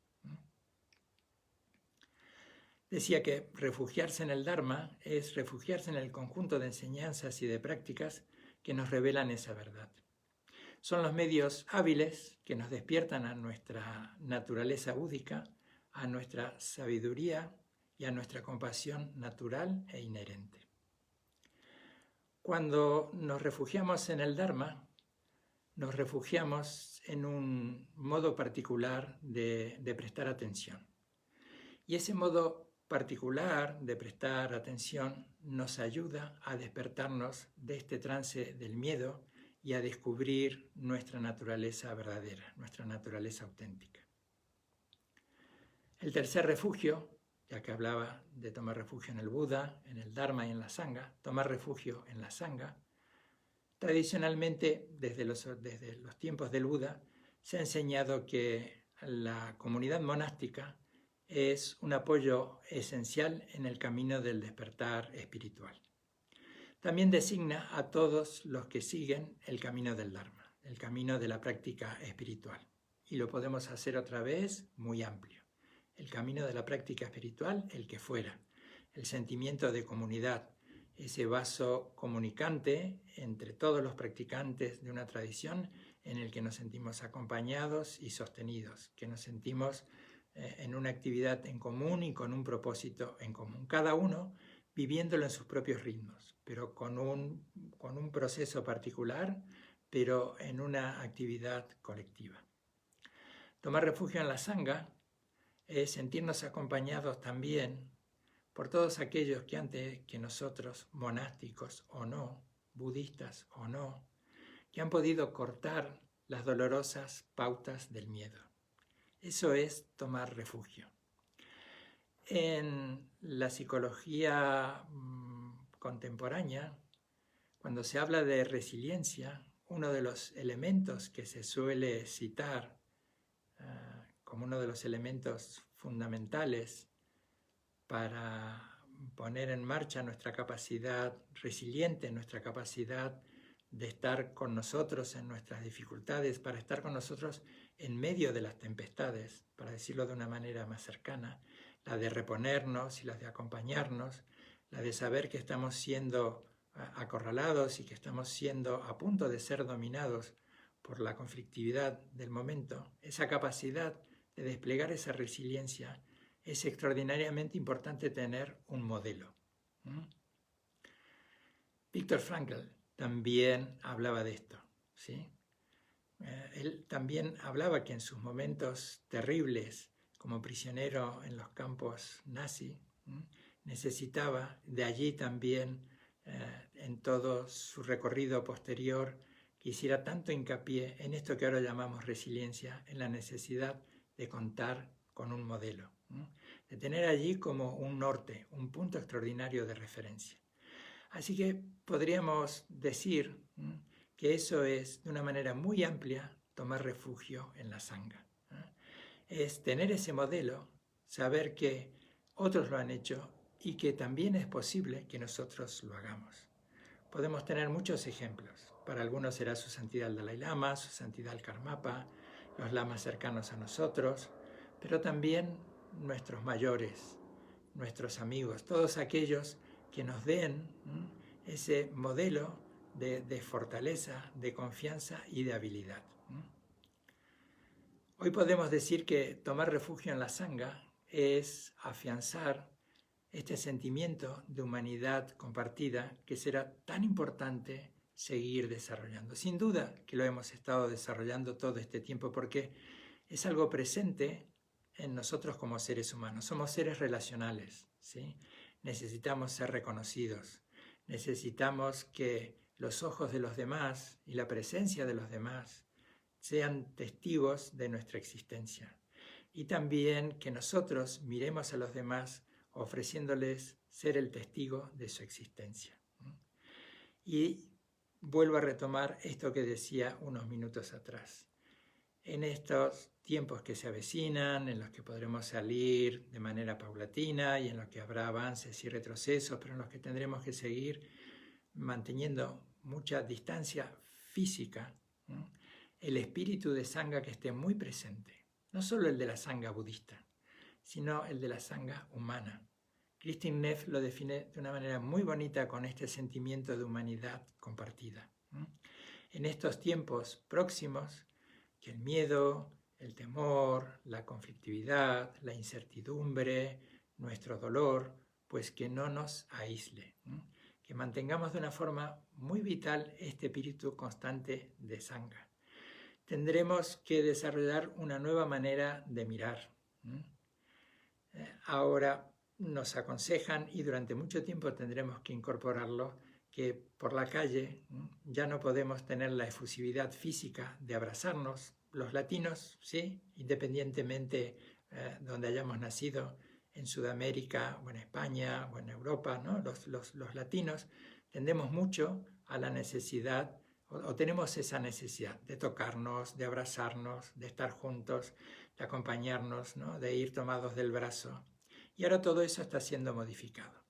Decía que refugiarse en el Dharma es refugiarse en el conjunto de enseñanzas y de prácticas que nos revelan esa verdad. Son los medios hábiles que nos despiertan a nuestra naturaleza búdica, a nuestra sabiduría y a nuestra compasión natural e inherente. Cuando nos refugiamos en el Dharma, nos refugiamos en un modo particular de prestar atención. Y ese modo particular de prestar atención nos ayuda a despertarnos de este trance del miedo y a descubrir nuestra naturaleza verdadera, nuestra naturaleza auténtica. El tercer refugio, ya que hablaba de tomar refugio en el Buda, en el Dharma y en la Sangha, tomar refugio en la Sangha, tradicionalmente desde los tiempos del Buda se ha enseñado que la comunidad monástica es un apoyo esencial en el camino del despertar espiritual. También designa a todos los que siguen el camino del Dharma, el camino de la práctica espiritual. Y lo podemos hacer otra vez muy amplio. El camino de la práctica espiritual, el que fuera. El sentimiento de comunidad, ese vaso comunicante entre todos los practicantes de una tradición en el que nos sentimos acompañados y sostenidos, que nos sentimos en una actividad en común y con un propósito en común. Cada uno viviéndolo en sus propios ritmos, pero con un proceso particular, pero en una actividad colectiva. Tomar refugio en la Sangha es sentirnos acompañados también por todos aquellos que antes que nosotros, monásticos o no, budistas o no, que han podido cortar las dolorosas pautas del miedo. Eso es tomar refugio. En la psicología contemporánea, cuando se habla de resiliencia, uno de los elementos que se suele citar como uno de los elementos fundamentales para poner en marcha nuestra capacidad resiliente, nuestra capacidad de estar con nosotros en nuestras dificultades, para estar con nosotros en medio de las tempestades, para decirlo de una manera más cercana, la de reponernos y la de acompañarnos, la de saber que estamos siendo acorralados y que estamos siendo a punto de ser dominados por la conflictividad del momento, esa capacidad de desplegar esa resiliencia, es extraordinariamente importante tener un modelo. Viktor Frankl también hablaba de esto, ¿sí? Él también hablaba que en sus momentos terribles como prisionero en los campos nazi, necesitaba de allí también, en todo su recorrido posterior, que hiciera tanto hincapié en esto que ahora llamamos resiliencia, en la necesidad de contar con un modelo, de tener allí como un norte, un punto extraordinario de referencia. Así que podríamos decir que eso es, de una manera muy amplia, tomar refugio en la sangha. Es tener ese modelo, saber que otros lo han hecho y que también es posible que nosotros lo hagamos. Podemos tener muchos ejemplos. Para algunos será su santidad el Dalai Lama, su santidad el Karmapa, los lamas cercanos a nosotros, pero también nuestros mayores, nuestros amigos, todos aquellos que nos den ese modelo de fortaleza, de confianza y de habilidad. Hoy podemos decir que tomar refugio en la sangha es afianzar este sentimiento de humanidad compartida que será tan importante seguir desarrollando. Sin duda que lo hemos estado desarrollando todo este tiempo porque es algo presente en nosotros como seres humanos. Somos seres relacionales, ¿sí? Necesitamos ser reconocidos, necesitamos que los ojos de los demás y la presencia de los demás sean testigos de nuestra existencia. Y también que nosotros miremos a los demás ofreciéndoles ser el testigo de su existencia. Y vuelvo a retomar esto que decía unos minutos atrás. En estos tiempos que se avecinan, en los que podremos salir de manera paulatina y en los que habrá avances y retrocesos, pero en los que tendremos que seguir manteniendo mucha distancia física, el espíritu de sangha que esté muy presente, no solo el de la sangha budista, sino el de la sangha humana. Kristin Neff lo define de una manera muy bonita con este sentimiento de humanidad compartida. En estos tiempos próximos, que el miedo, el temor, la conflictividad, la incertidumbre, nuestro dolor, pues que no nos aísle, que mantengamos de una forma muy vital este espíritu constante de sangha. Tendremos que desarrollar una nueva manera de mirar. Ahora nos aconsejan, y durante mucho tiempo tendremos que incorporarlo, que por la calle ya no podemos tener la efusividad física de abrazarnos. Los latinos, sí, independientemente donde hayamos nacido, en Sudamérica o en España o en Europa, ¿no? Los latinos tendemos mucho a la necesidad, o tenemos esa necesidad de tocarnos, de abrazarnos, de estar juntos, de acompañarnos, ¿no? De ir tomados del brazo. Y ahora todo eso está siendo modificado.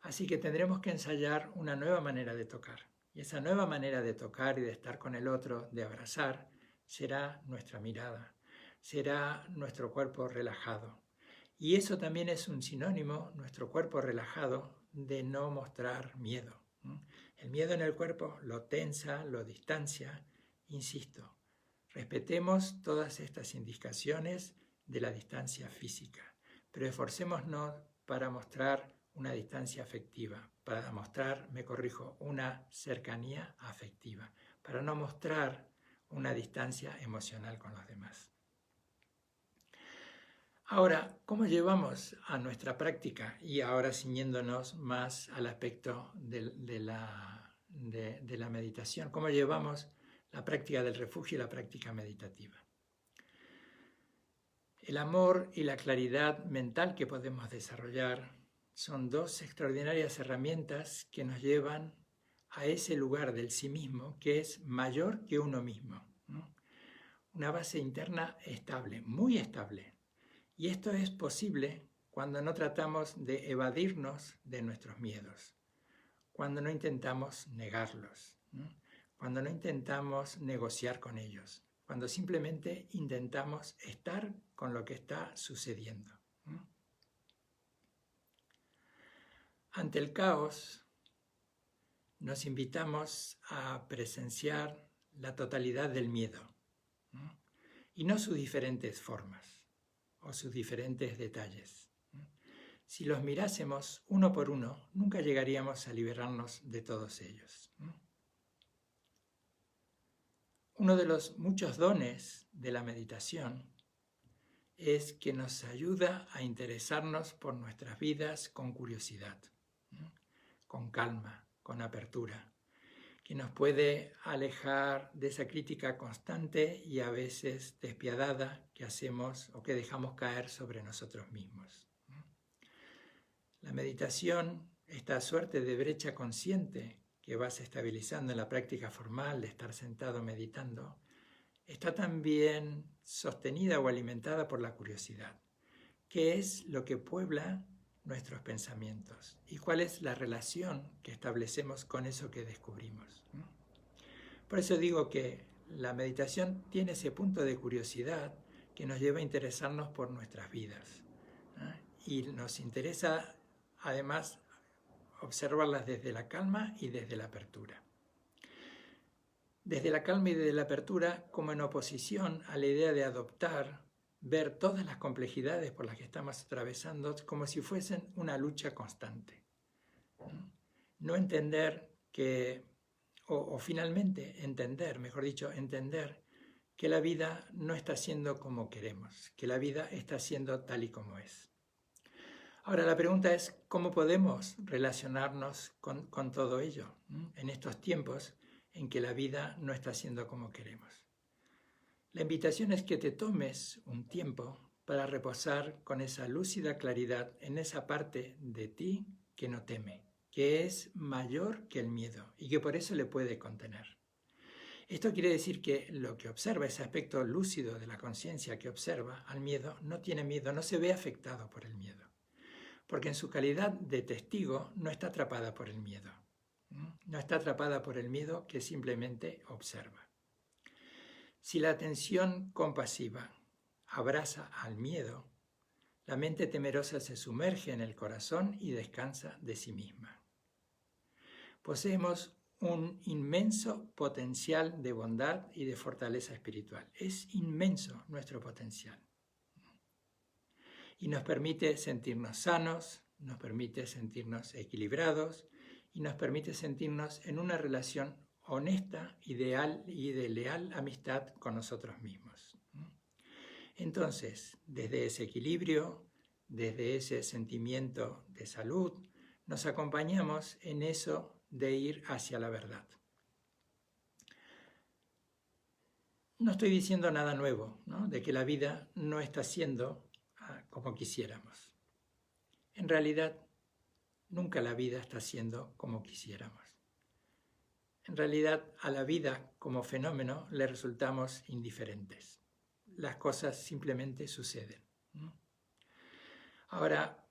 Así que tendremos que ensayar una nueva manera de tocar. Y esa nueva manera de tocar y de estar con el otro, de abrazar, será nuestra mirada, será nuestro cuerpo relajado. Y eso también es un sinónimo, nuestro cuerpo relajado, de no mostrar miedo. El miedo en el cuerpo lo tensa, lo distancia. Insisto, respetemos todas estas indicaciones de la distancia física, pero esforcémonos para mostrar una distancia afectiva, para mostrar, una cercanía afectiva, para no mostrar una distancia emocional con los demás. Ahora, ¿cómo llevamos a nuestra práctica? Y ahora ciñéndonos más al aspecto de la meditación, ¿cómo llevamos la práctica del refugio y la práctica meditativa? El amor y la claridad mental que podemos desarrollar son dos extraordinarias herramientas que nos llevan a ese lugar del sí mismo que es mayor que uno mismo, ¿no? Una base interna estable, muy estable. Y esto es posible cuando no tratamos de evadirnos de nuestros miedos, cuando no intentamos negarlos, ¿no? Cuando no intentamos negociar con ellos, cuando simplemente intentamos estar con lo que está sucediendo, ¿no? Ante el caos, nos invitamos a presenciar la totalidad del miedo, ¿no? Y no sus diferentes formas o sus diferentes detalles. Si los mirásemos uno por uno, nunca llegaríamos a liberarnos de todos ellos. Uno de los muchos dones de la meditación es que nos ayuda a interesarnos por nuestras vidas con curiosidad, con calma, con apertura, que nos puede alejar de esa crítica constante y a veces despiadada que hacemos o que dejamos caer sobre nosotros mismos. La meditación, esta suerte de brecha consciente que vas estabilizando en la práctica formal de estar sentado meditando, está también sostenida o alimentada por la curiosidad. ¿Qué es lo que puebla nuestros pensamientos? ¿Y cuál es la relación que establecemos con eso que descubrimos? Por eso digo que la meditación tiene ese punto de curiosidad que nos lleva a interesarnos por nuestras vidas, ¿no? Y nos interesa además observarlas desde la calma y desde la apertura. Desde la calma y desde la apertura, como en oposición a la idea de adoptar, ver todas las complejidades por las que estamos atravesando como si fuesen una lucha constante. No entender que, o finalmente entender, mejor dicho, entender que la vida no está siendo como queremos, que la vida está siendo tal y como es. Ahora la pregunta es, ¿cómo podemos relacionarnos con todo ello en estos tiempos en que la vida no está siendo como queremos? La invitación es que te tomes un tiempo para reposar con esa lúcida claridad en esa parte de ti que no teme, que es mayor que el miedo y que por eso le puede contener. Esto quiere decir que lo que observa, ese aspecto lúcido de la conciencia que observa al miedo, no tiene miedo, no se ve afectado por el miedo, porque en su calidad de testigo no está atrapada por el miedo. No está atrapada por el miedo, que simplemente observa. Si la atención compasiva abraza al miedo, la mente temerosa se sumerge en el corazón y descansa de sí misma. Poseemos un inmenso potencial de bondad y de fortaleza espiritual. Es inmenso nuestro potencial. Y nos permite sentirnos sanos, nos permite sentirnos equilibrados y nos permite sentirnos en una relación honesta, ideal y de leal amistad con nosotros mismos. Entonces, desde ese equilibrio, desde ese sentimiento de salud, nos acompañamos en eso de ir hacia la verdad. No estoy diciendo nada nuevo, ¿no? De que la vida no está siendo como quisiéramos. En realidad, nunca la vida está siendo como quisiéramos. En realidad, a la vida como fenómeno le resultamos indiferentes. Las cosas simplemente suceden. Ahora,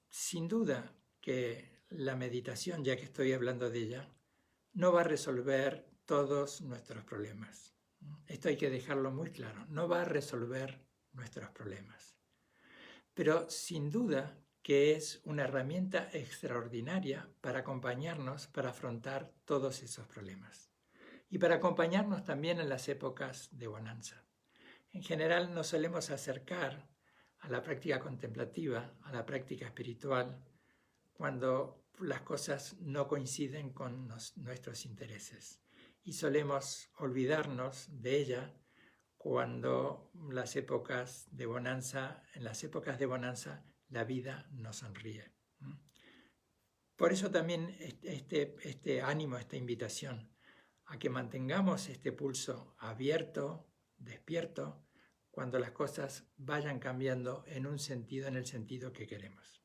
sin duda que la meditación, ya que estoy hablando de ella, no va a resolver todos nuestros problemas. Esto hay que dejarlo muy claro. No va a resolver nuestros problemas. Pero sin duda que es una herramienta extraordinaria para acompañarnos, para afrontar todos esos problemas. Y para acompañarnos también en las épocas de bonanza. En general nos solemos acercar a la práctica contemplativa, a la práctica espiritual, cuando las cosas no coinciden con nuestros intereses. Y solemos olvidarnos de ella cuando en las épocas de bonanza la vida nos sonríe. Por eso también este ánimo, esta invitación a que mantengamos este pulso abierto, despierto, cuando las cosas vayan cambiando en el sentido que queremos.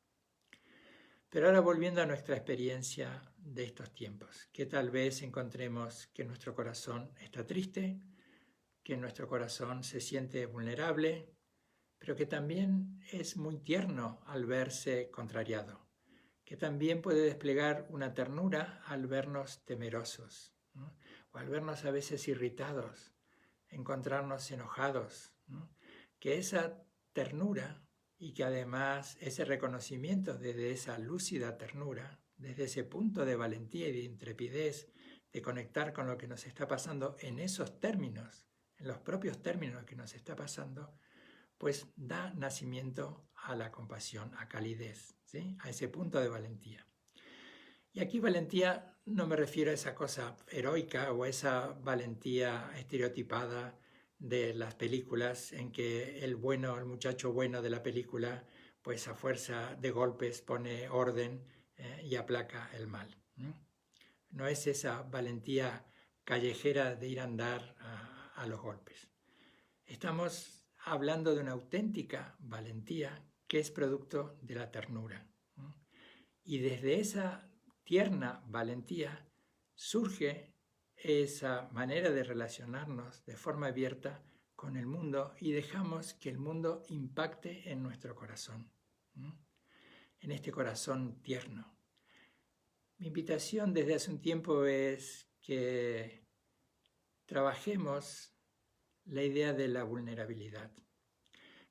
Pero ahora volviendo a nuestra experiencia de estos tiempos, que tal vez encontremos que nuestro corazón está triste, que nuestro corazón se siente vulnerable, pero que también es muy tierno al verse contrariado, que también puede desplegar una ternura al vernos temerosos, ¿no? O al vernos a veces irritados, encontrarnos enojados, ¿no? Que esa ternura y que además ese reconocimiento desde esa lúcida ternura, desde ese punto de valentía y de intrepidez, de conectar con lo que nos está pasando en esos términos, en los propios términos que nos está pasando, pues da nacimiento a la compasión, a calidez, ¿sí? A ese punto de valentía. Y aquí valentía no me refiero a esa cosa heroica o a esa valentía estereotipada de las películas en que el muchacho bueno de la película, pues a fuerza de golpes pone orden y aplaca el mal. No es esa valentía callejera de ir a andar a los golpes. Estamos hablando de una auténtica valentía que es producto de la ternura. Y desde esa tierna valentía surge esa manera de relacionarnos de forma abierta con el mundo y dejamos que el mundo impacte en nuestro corazón, en este corazón tierno. Mi invitación desde hace un tiempo es que trabajemos la idea de la vulnerabilidad,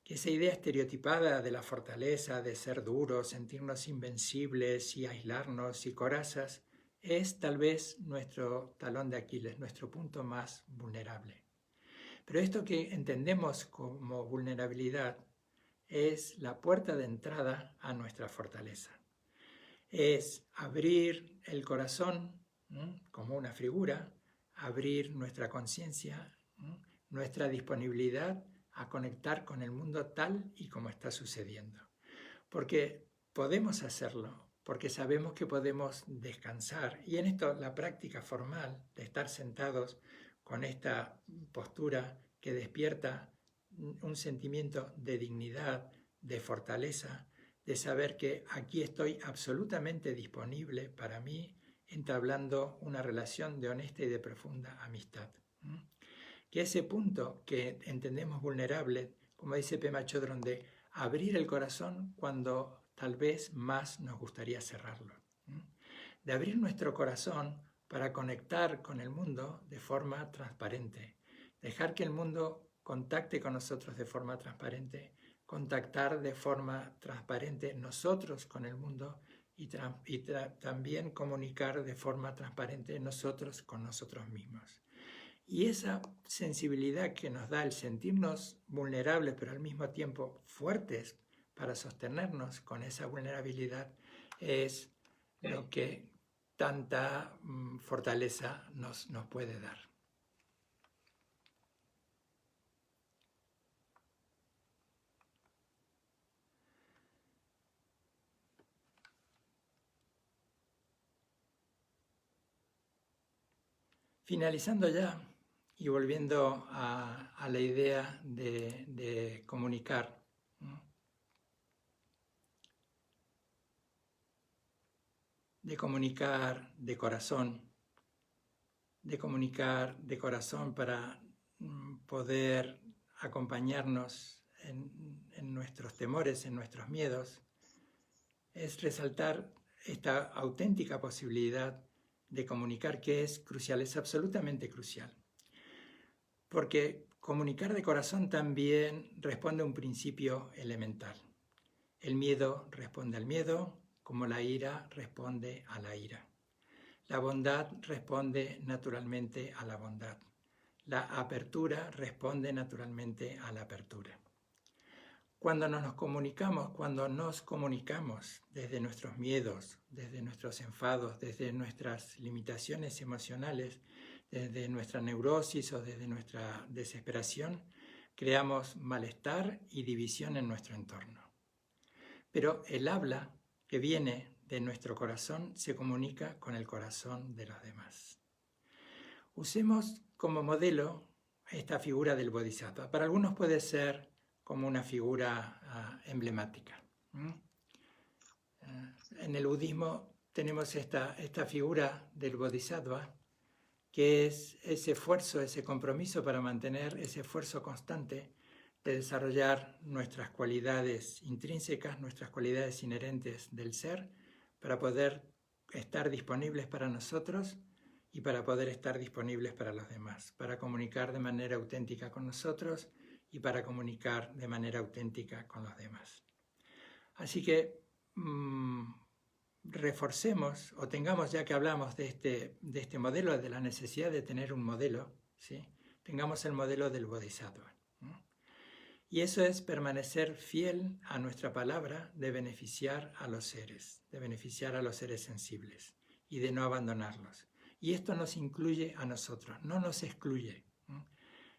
que esa idea estereotipada de la fortaleza, de ser duros, sentirnos invencibles y aislarnos y corazas, es tal vez nuestro talón de Aquiles, nuestro punto más vulnerable. Pero esto que entendemos como vulnerabilidad es la puerta de entrada a nuestra fortaleza. Es abrir el corazón como una figura, abrir nuestra conciencia, nuestra disponibilidad a conectar con el mundo tal y como está sucediendo. Porque podemos hacerlo, porque sabemos que podemos descansar. Y en esto la práctica formal de estar sentados con esta postura que despierta un sentimiento de dignidad, de fortaleza, de saber que aquí estoy absolutamente disponible para mí, entablando una relación de honesta y de profunda amistad. Que ese punto que entendemos vulnerable, como dice Pema Chodron, de abrir el corazón cuando tal vez más nos gustaría cerrarlo. De abrir nuestro corazón para conectar con el mundo de forma transparente. Dejar que el mundo contacte con nosotros de forma transparente, contactar de forma transparente nosotros con el mundo y también comunicar de forma transparente nosotros con nosotros mismos. Y esa sensibilidad que nos da el sentirnos vulnerables, pero al mismo tiempo fuertes para sostenernos con esa vulnerabilidad, es lo que tanta fortaleza nos puede dar. Finalizando ya y volviendo a la idea de comunicar, ¿no? De comunicar de corazón para poder acompañarnos en nuestros temores, en nuestros miedos, es resaltar esta auténtica posibilidad de comunicar que es crucial, es absolutamente crucial. Porque comunicar de corazón también responde a un principio elemental. El miedo responde al miedo, como la ira responde a la ira. La bondad responde naturalmente a la bondad. La apertura responde naturalmente a la apertura. Cuando nos comunicamos desde nuestros miedos, desde nuestros enfados, desde nuestras limitaciones emocionales, desde nuestra neurosis o desde nuestra desesperación, creamos malestar y división en nuestro entorno. Pero el habla que viene de nuestro corazón se comunica con el corazón de los demás. Usemos como modelo esta figura del Bodhisattva. Para algunos puede ser como una figura emblemática. En el budismo tenemos esta figura del Bodhisattva, que es ese esfuerzo, ese compromiso para mantener ese esfuerzo constante de desarrollar nuestras cualidades intrínsecas, nuestras cualidades inherentes del ser, para poder estar disponibles para nosotros y para poder estar disponibles para los demás, para comunicar de manera auténtica con nosotros y para comunicar de manera auténtica con los demás. Así que reforcemos o tengamos, ya que hablamos de este modelo, de la necesidad de tener un modelo, ¿sí? Tengamos el modelo del Bodhisattva. Y eso es permanecer fiel a nuestra palabra de beneficiar a los seres sensibles y de no abandonarlos. Y esto nos incluye a nosotros, no nos excluye.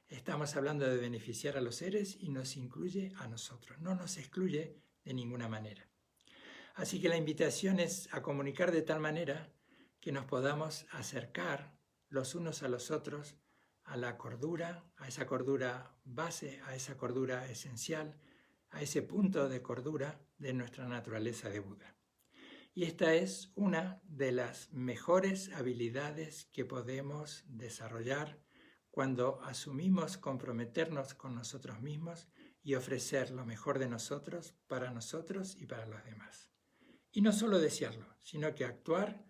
Estamos hablando de beneficiar a los seres y nos incluye a nosotros, no nos excluye de ninguna manera. Así que la invitación es a comunicar de tal manera que nos podamos acercar los unos a los otros a la cordura, a esa cordura base, a esa cordura esencial, a ese punto de cordura de nuestra naturaleza de Buda. Y esta es una de las mejores habilidades que podemos desarrollar cuando asumimos comprometernos con nosotros mismos y ofrecer lo mejor de nosotros y para los demás. Y no solo desearlo, sino que actuar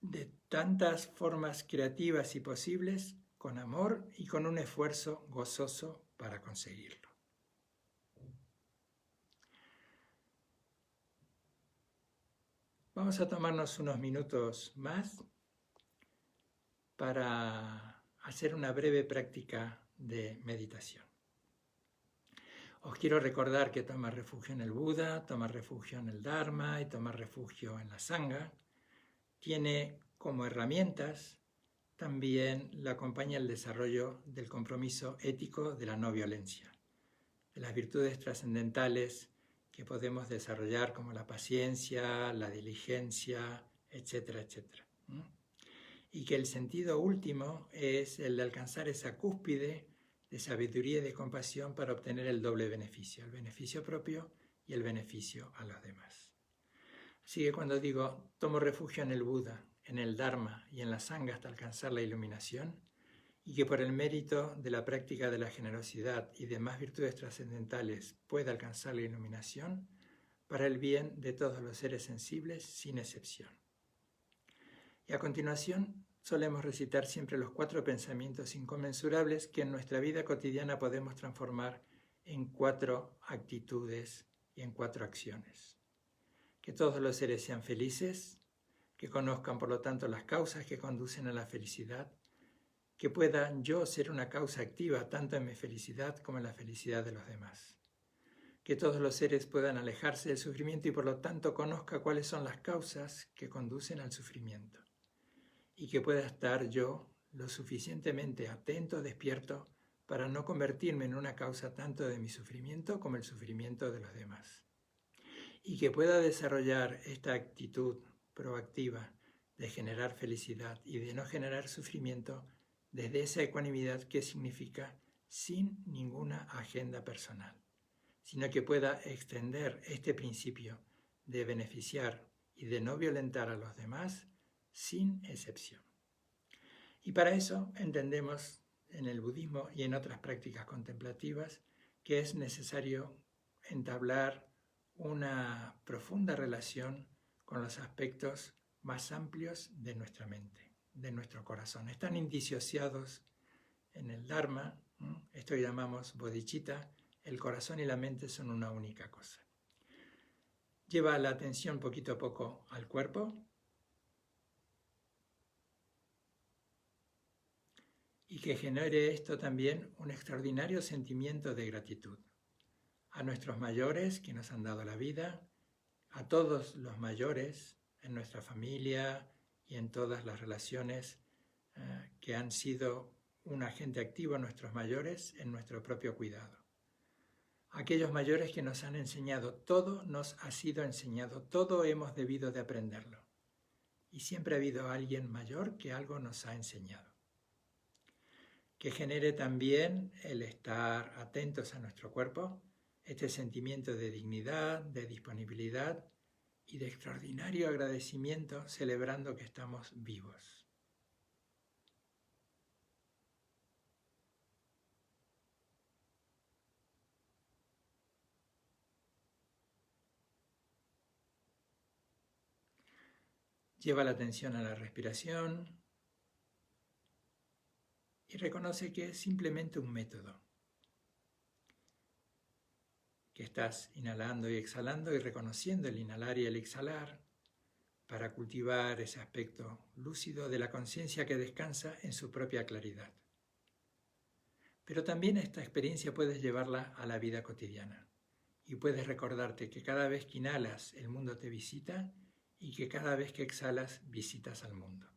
de tantas formas creativas y posibles, con amor y con un esfuerzo gozoso para conseguirlo. Vamos a tomarnos unos minutos más para hacer una breve práctica de meditación. Os quiero recordar que tomar refugio en el Buda, tomar refugio en el Dharma y tomar refugio en la Sangha tiene como herramientas también la acompaña el desarrollo del compromiso ético de la no violencia, de las virtudes trascendentales que podemos desarrollar como la paciencia, la diligencia, etcétera, etcétera. Y que el sentido último es el de alcanzar esa cúspide de sabiduría y de compasión para obtener el doble beneficio, el beneficio propio y el beneficio a los demás. Así que cuando digo tomo refugio en el Buda, en el Dharma y en la Sangha hasta alcanzar la iluminación, y que por el mérito de la práctica de la generosidad y demás virtudes trascendentales pueda alcanzar la iluminación para el bien de todos los seres sensibles sin excepción. Y a continuación solemos recitar siempre los 4 pensamientos inconmensurables que en nuestra vida cotidiana podemos transformar en 4 actitudes y en 4 acciones. Que todos los seres sean felices, que conozcan por lo tanto las causas que conducen a la felicidad, que pueda yo ser una causa activa tanto en mi felicidad como en la felicidad de los demás. Que todos los seres puedan alejarse del sufrimiento y por lo tanto conozca cuáles son las causas que conducen al sufrimiento. Y que pueda estar yo lo suficientemente atento, despierto, para no convertirme en una causa tanto de mi sufrimiento como el sufrimiento de los demás. Y que pueda desarrollar esta actitud proactiva de generar felicidad y de no generar sufrimiento desde esa ecuanimidad que significa sin ninguna agenda personal, sino que pueda extender este principio de beneficiar y de no violentar a los demás sin excepción. Y para eso entendemos en el budismo y en otras prácticas contemplativas que es necesario entablar una profunda relación con los aspectos más amplios de nuestra mente, de nuestro corazón. Están indisociados en el Dharma, esto llamamos bodhicitta, el corazón y la mente son una única cosa. Lleva la atención poquito a poco al cuerpo y que genere esto también un extraordinario sentimiento de gratitud a nuestros mayores que nos han dado la vida, a todos los mayores en nuestra familia y en todas las relaciones que han sido un agente activo, nuestros mayores, en nuestro propio cuidado. Aquellos mayores que nos han enseñado, todo nos ha sido enseñado, todo hemos debido de aprenderlo. Y siempre ha habido alguien mayor que algo nos ha enseñado. Que genere también el estar atentos a nuestro cuerpo, este sentimiento de dignidad, de disponibilidad y de extraordinario agradecimiento celebrando que estamos vivos. Lleva la atención a la respiración y reconoce que es simplemente un método. Que estás inhalando y exhalando y reconociendo el inhalar y el exhalar para cultivar ese aspecto lúcido de la conciencia que descansa en su propia claridad. Pero también esta experiencia puedes llevarla a la vida cotidiana y puedes recordarte que cada vez que inhalas el mundo te visita y que cada vez que exhalas visitas al mundo.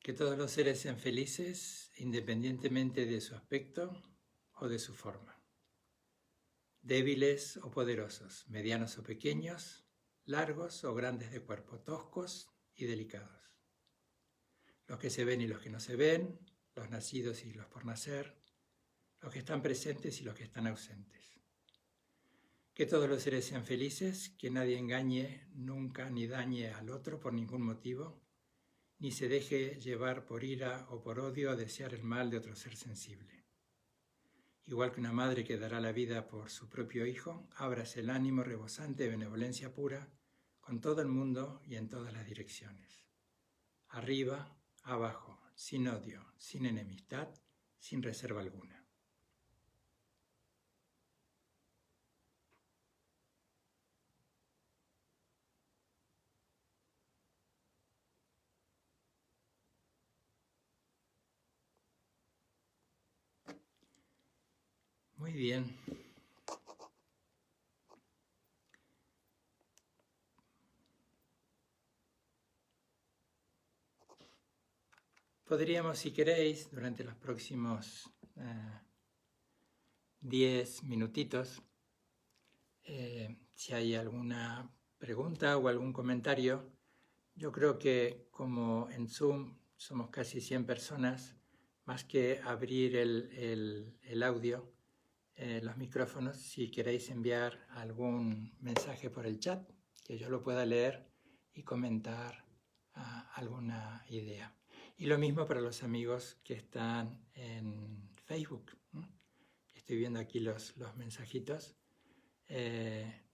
Que todos los seres sean felices independientemente de su aspecto o de su forma. Débiles o poderosos, medianos o pequeños, largos o grandes de cuerpo, toscos y delicados. Los que se ven y los que no se ven, los nacidos y los por nacer, los que están presentes y los que están ausentes. Que todos los seres sean felices, que nadie engañe nunca ni dañe al otro por ningún motivo, ni se deje llevar por ira o por odio a desear el mal de otro ser sensible. igual que una madre que dará la vida por su propio hijo, ábrase el ánimo rebosante de benevolencia pura con todo el mundo y en todas las direcciones. Arriba, abajo, sin odio, sin enemistad, sin reserva alguna. Muy bien. Podríamos, si queréis, durante los próximos 10 minutitos, si hay alguna pregunta o algún comentario, yo creo que como en Zoom somos casi 100 personas, más que abrir el audio, los micrófonos, si queréis enviar algún mensaje por el chat, que yo lo pueda leer y comentar alguna idea. Y lo mismo para los amigos que están en Facebook. Estoy viendo aquí los mensajitos.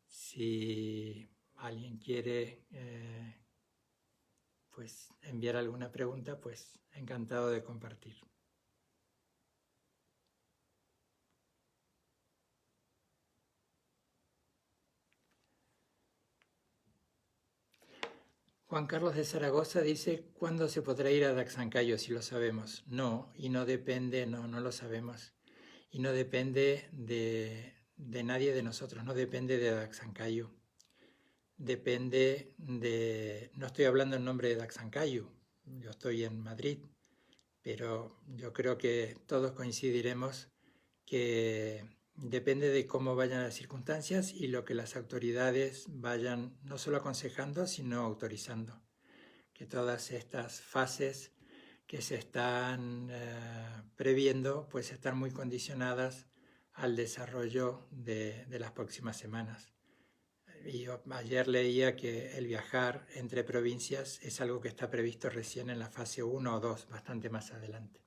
Si alguien quiere pues enviar alguna pregunta, pues encantado de compartir. Juan Carlos de Zaragoza dice, ¿cuándo se podrá ir a Daxancayo si lo sabemos? No, y no depende, no lo sabemos. Y no depende de nadie de nosotros, no depende de Daxancayo. Depende de... No estoy hablando en nombre de Daxancayo, yo estoy en Madrid, pero yo creo que todos coincidiremos que depende de cómo vayan las circunstancias y lo que las autoridades vayan no solo aconsejando, sino autorizando. Que todas estas fases que se están previendo, pues están muy condicionadas al desarrollo de las próximas semanas. Y yo ayer leía que el viajar entre provincias es algo que está previsto recién en la fase 1 o 2, bastante más adelante.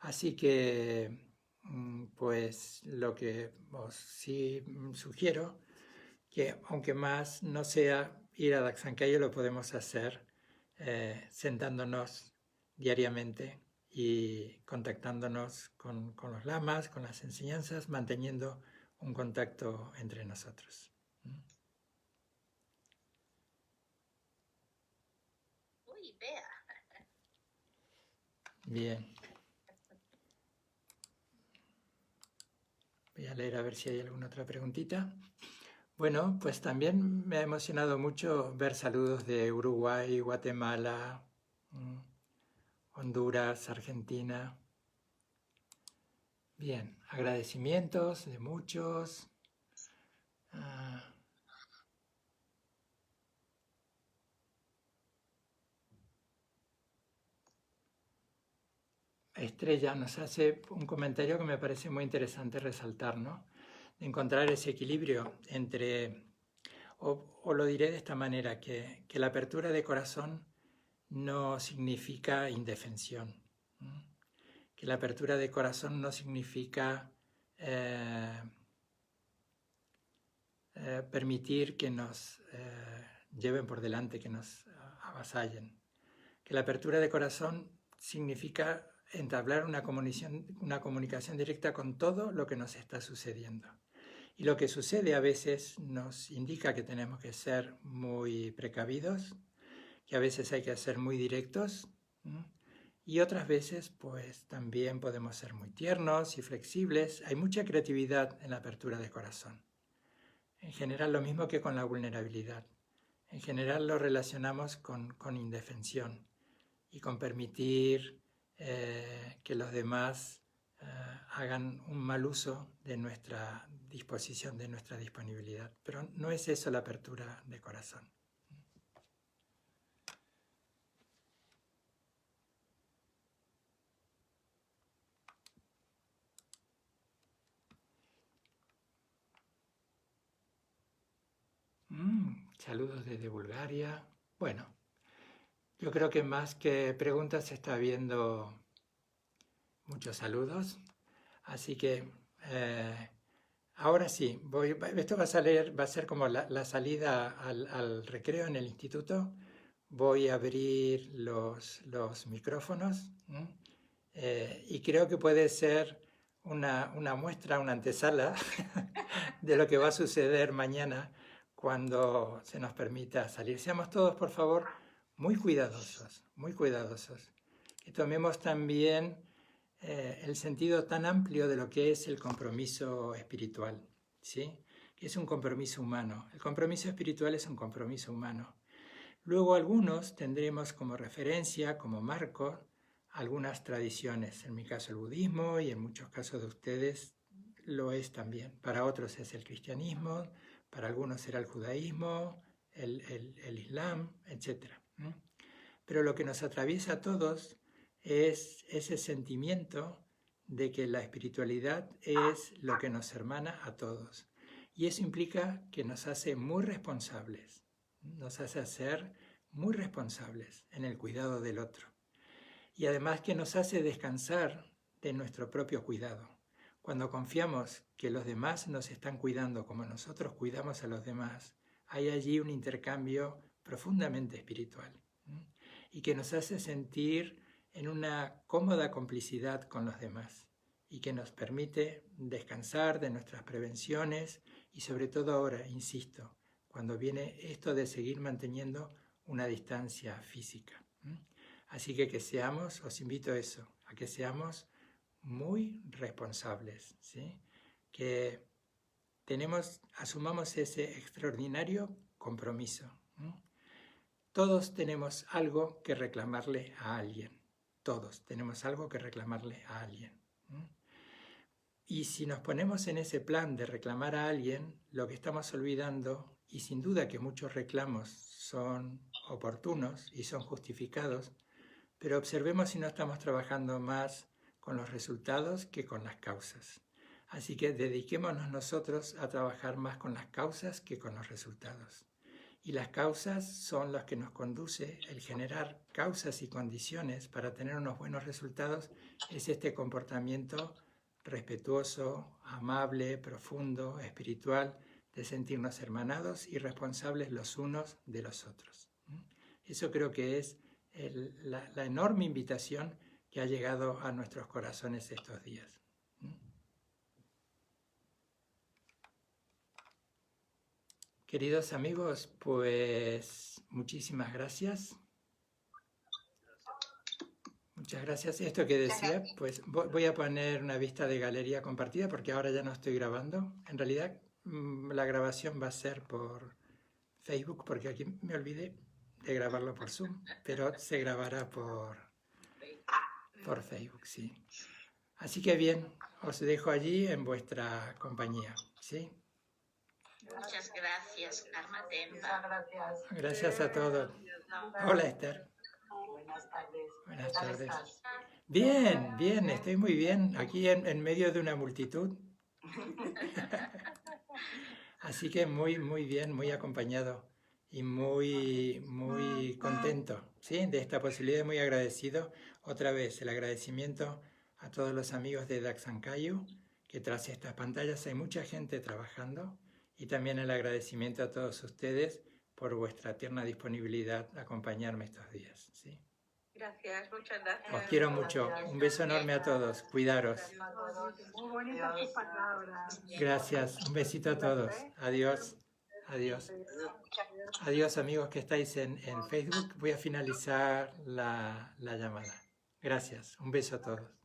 Así que pues lo que os sí sugiero, que aunque más no sea ir a Daxancayo, lo podemos hacer sentándonos diariamente y contactándonos con los lamas, con las enseñanzas, manteniendo un contacto entre nosotros. Uy, vea. Bien. Voy a leer a ver si hay alguna otra preguntita. Bueno, pues también me ha emocionado mucho ver saludos de Uruguay, Guatemala, Honduras, Argentina. Bien, agradecimientos de muchos. Estrella nos hace un comentario que me parece muy interesante resaltar, ¿no? De encontrar ese equilibrio entre, o lo diré de esta manera, que la apertura de corazón no significa indefensión, que la apertura de corazón no significa permitir que nos lleven por delante, que nos avasallen, que la apertura de corazón significa entablar una comunicación directa con todo lo que nos está sucediendo. Y lo que sucede a veces nos indica que tenemos que ser muy precavidos, que a veces hay que ser muy directos, y otras veces pues también podemos ser muy tiernos y flexibles. Hay mucha creatividad en la apertura de corazón. En general lo mismo que con la vulnerabilidad. En general lo relacionamos con indefensión y con permitir que los demás hagan un mal uso de nuestra disposición, de nuestra disponibilidad. Pero no es eso la apertura de corazón. Saludos desde Bulgaria. Bueno, yo creo que más que preguntas se está viendo muchos saludos. Así que Ahora sí, esto va a ser como la salida al recreo en el instituto. Voy a abrir los micrófonos y creo que puede ser una muestra, una antesala de lo que va a suceder mañana cuando se nos permita salir. Seamos todos, por favor, muy cuidadosos, muy cuidadosos. Que tomemos también el sentido tan amplio de lo que es el compromiso espiritual, ¿sí? Que es un compromiso humano. El compromiso espiritual es un compromiso humano. Luego algunos tendremos como referencia, como marco, algunas tradiciones. En mi caso el budismo y en muchos casos de ustedes lo es también. Para otros es el cristianismo, para algunos será el judaísmo, el islam, etc. Pero lo que nos atraviesa a todos es ese sentimiento de que la espiritualidad es lo que nos hermana a todos. Y eso implica que nos hace muy responsables, nos hace ser muy responsables en el cuidado del otro. Y además que nos hace descansar de nuestro propio cuidado. Cuando confiamos que los demás nos están cuidando como nosotros cuidamos a los demás, hay allí un intercambio profundamente espiritual y que nos hace sentir en una cómoda complicidad con los demás y que nos permite descansar de nuestras prevenciones y sobre todo ahora, insisto, cuando viene esto de seguir manteniendo una distancia física. Así que seamos, os invito a eso, a que seamos muy responsables, ¿sí? Que asumamos ese extraordinario compromiso. Todos tenemos algo que reclamarle a alguien. Todos tenemos algo que reclamarle a alguien. Y si nos ponemos en ese plan de reclamar a alguien, lo que estamos olvidando, y sin duda que muchos reclamos son oportunos y son justificados, pero observemos si no estamos trabajando más con los resultados que con las causas. Así que dediquémonos nosotros a trabajar más con las causas que con los resultados. Y las causas son las que nos conduce, el generar causas y condiciones para tener unos buenos resultados, es este comportamiento respetuoso, amable, profundo, espiritual, de sentirnos hermanados y responsables los unos de los otros. Eso creo que es la enorme invitación que ha llegado a nuestros corazones estos días. Queridos amigos, pues muchísimas gracias. Muchas gracias. Esto que decía, pues voy a poner una vista de galería compartida porque ahora ya no estoy grabando. En realidad la grabación va a ser por Facebook porque aquí me olvidé de grabarlo por Zoom, pero se grabará por Facebook, sí. Así que bien, os dejo allí en vuestra compañía, ¿sí? Muchas gracias, Karma Tempa. Muchas gracias. Gracias a todos. Hola, Esther. Buenas tardes. Buenas tardes. Bien, bien, estoy muy bien, aquí en medio de una multitud. Así que muy, muy bien, muy acompañado y muy, muy contento, ¿sí? De esta posibilidad, muy agradecido. Otra vez, el agradecimiento a todos los amigos de Daxankayu, que tras estas pantallas hay mucha gente trabajando, y también el agradecimiento a todos ustedes por vuestra tierna disponibilidad a acompañarme estos días, ¿sí? Gracias, muchas gracias. Os quiero mucho. Un beso enorme a todos. Cuidaros. Muy bonitas tus palabras. Gracias. Un besito a todos. Adiós. Adiós. Adiós, amigos que estáis en Facebook. Voy a finalizar la llamada. Gracias. Un beso a todos.